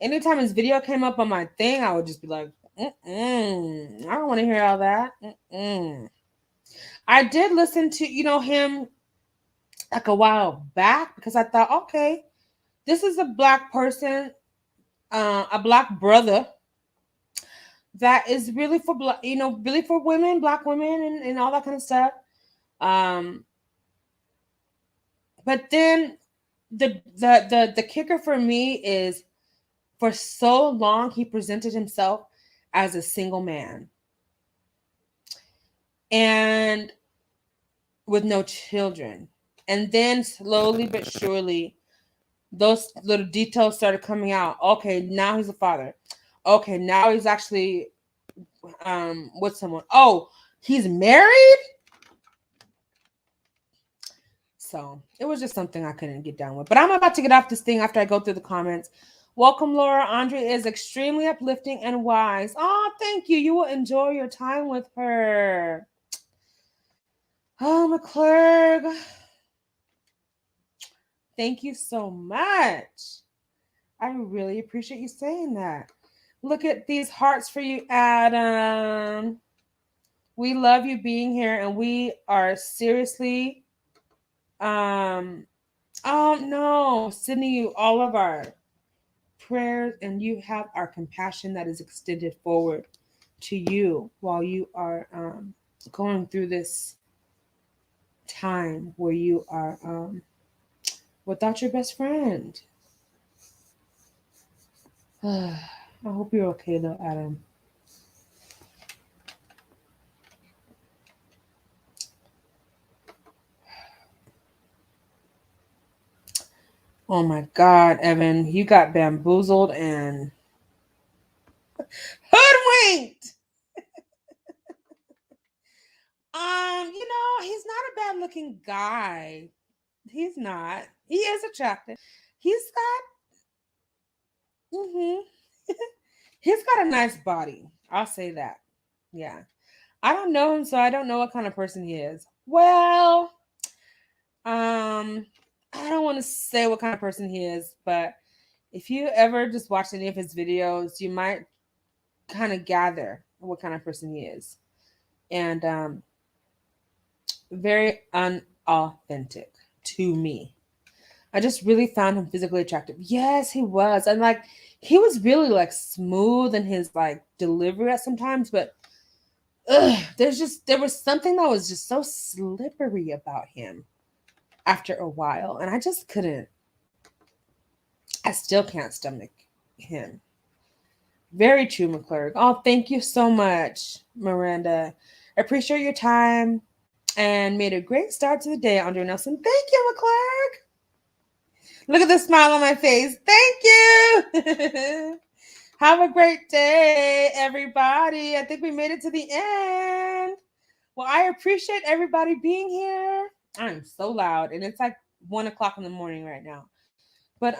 anytime his video came up on my thing, I would just be like, I don't want to hear all that. I did listen to, him like a while back, because I thought, okay, this is a black person, a black brother that is really for really for women, black women, and all that kind of stuff. But then the kicker for me is, for so long he presented himself as a single man and with no children. And then slowly but surely, those little details started coming out. Okay, now he's a father. Okay, now he's actually with someone. Oh, he's married? So it was just something I couldn't get down with. But I'm about to get off this thing after I go through the comments. Welcome, Laura. Andre is extremely uplifting and wise. Oh, thank you. You will enjoy your time with her. Oh, McClurg. Thank you so much. I really appreciate you saying that. Look at these hearts for you, Adam. We love you being here, and we are seriously oh no, sending you all of our prayers, and you have our compassion that is extended forward to you while you are going through this time where you are without your best friend. I hope you're okay though, Adam. Oh my God, Evan, you got bamboozled and hoodwinked. He's not a bad looking guy. He's not. He is attractive. He's got a nice body. I'll say that. Yeah. I don't know him, so I don't know what kind of person he is. Well, I don't want to say what kind of person he is, but If you ever just watch any of his videos, you might kind of gather what kind of person he is. And very unauthentic to me. I just really found him physically attractive. Yes, he was. And like he was really like smooth in his like delivery at sometimes, but there was something that was just so slippery about him after a while. And I just couldn't, I still can't stomach him. Very true, McClurg. Oh, thank you so much, Miranda. I appreciate your time and made a great start to the day, Andre Nelson. Thank you, McClurg. Look at the smile on my face. Thank you. Have a great day, everybody. I think we made it to the end. Well, I appreciate everybody being here. I'm so loud, and it's like 1:00 in the morning right now. But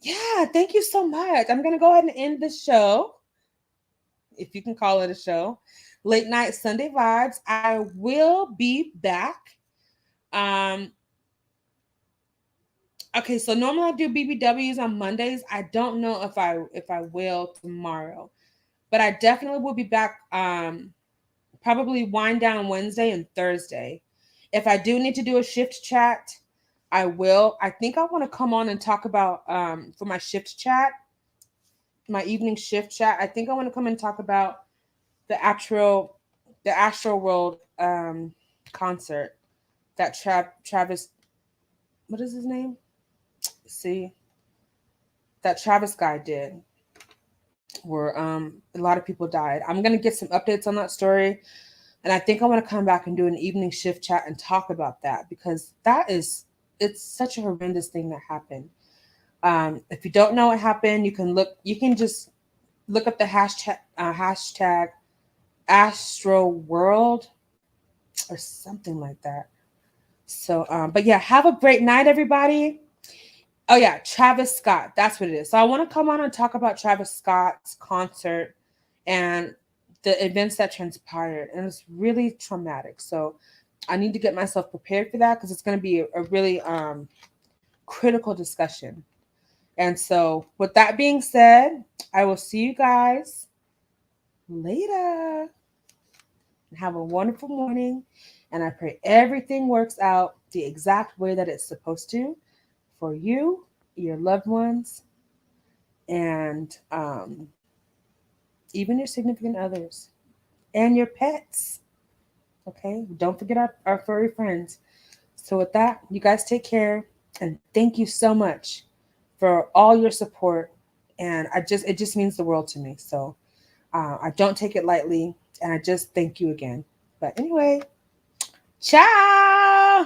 yeah, thank you so much. I'm gonna go ahead and end the show, if you can call it a show. Late night Sunday vibes. I will be back. Okay, so normally I do BBWs on Mondays. I don't know if I will tomorrow, but I definitely will be back. Probably wind down Wednesday and Thursday. If I do need to do a shift chat, I will. I think I want to come on and talk about for my shift chat, my evening shift chat. I think I want to come and talk about the Astro World concert that Travis, what is his name? See, that Travis guy did, where a lot of people died. I'm gonna get some updates on that story, and I think I want to come back and do an evening shift chat and talk about that, because it's such a horrendous thing that happened. If you don't know what happened, you can just look up the hashtag Astro World or something like that. So, but yeah, have a great night, everybody. Oh yeah, Travis Scott. That's what it is. So I want to come on and talk about Travis Scott's concert and the events that transpired. And it's really traumatic. So I need to get myself prepared for that, because it's going to be a really critical discussion. And so with that being said, I will see you guys later. Have a wonderful morning. And I pray everything works out the exact way that it's supposed to for you, your loved ones, and even your significant others and your pets. Okay? Don't forget our furry friends. So with that, you guys take care, and thank you so much for all your support. And it just means the world to me. So I don't take it lightly, and I just thank you again. But anyway, ciao.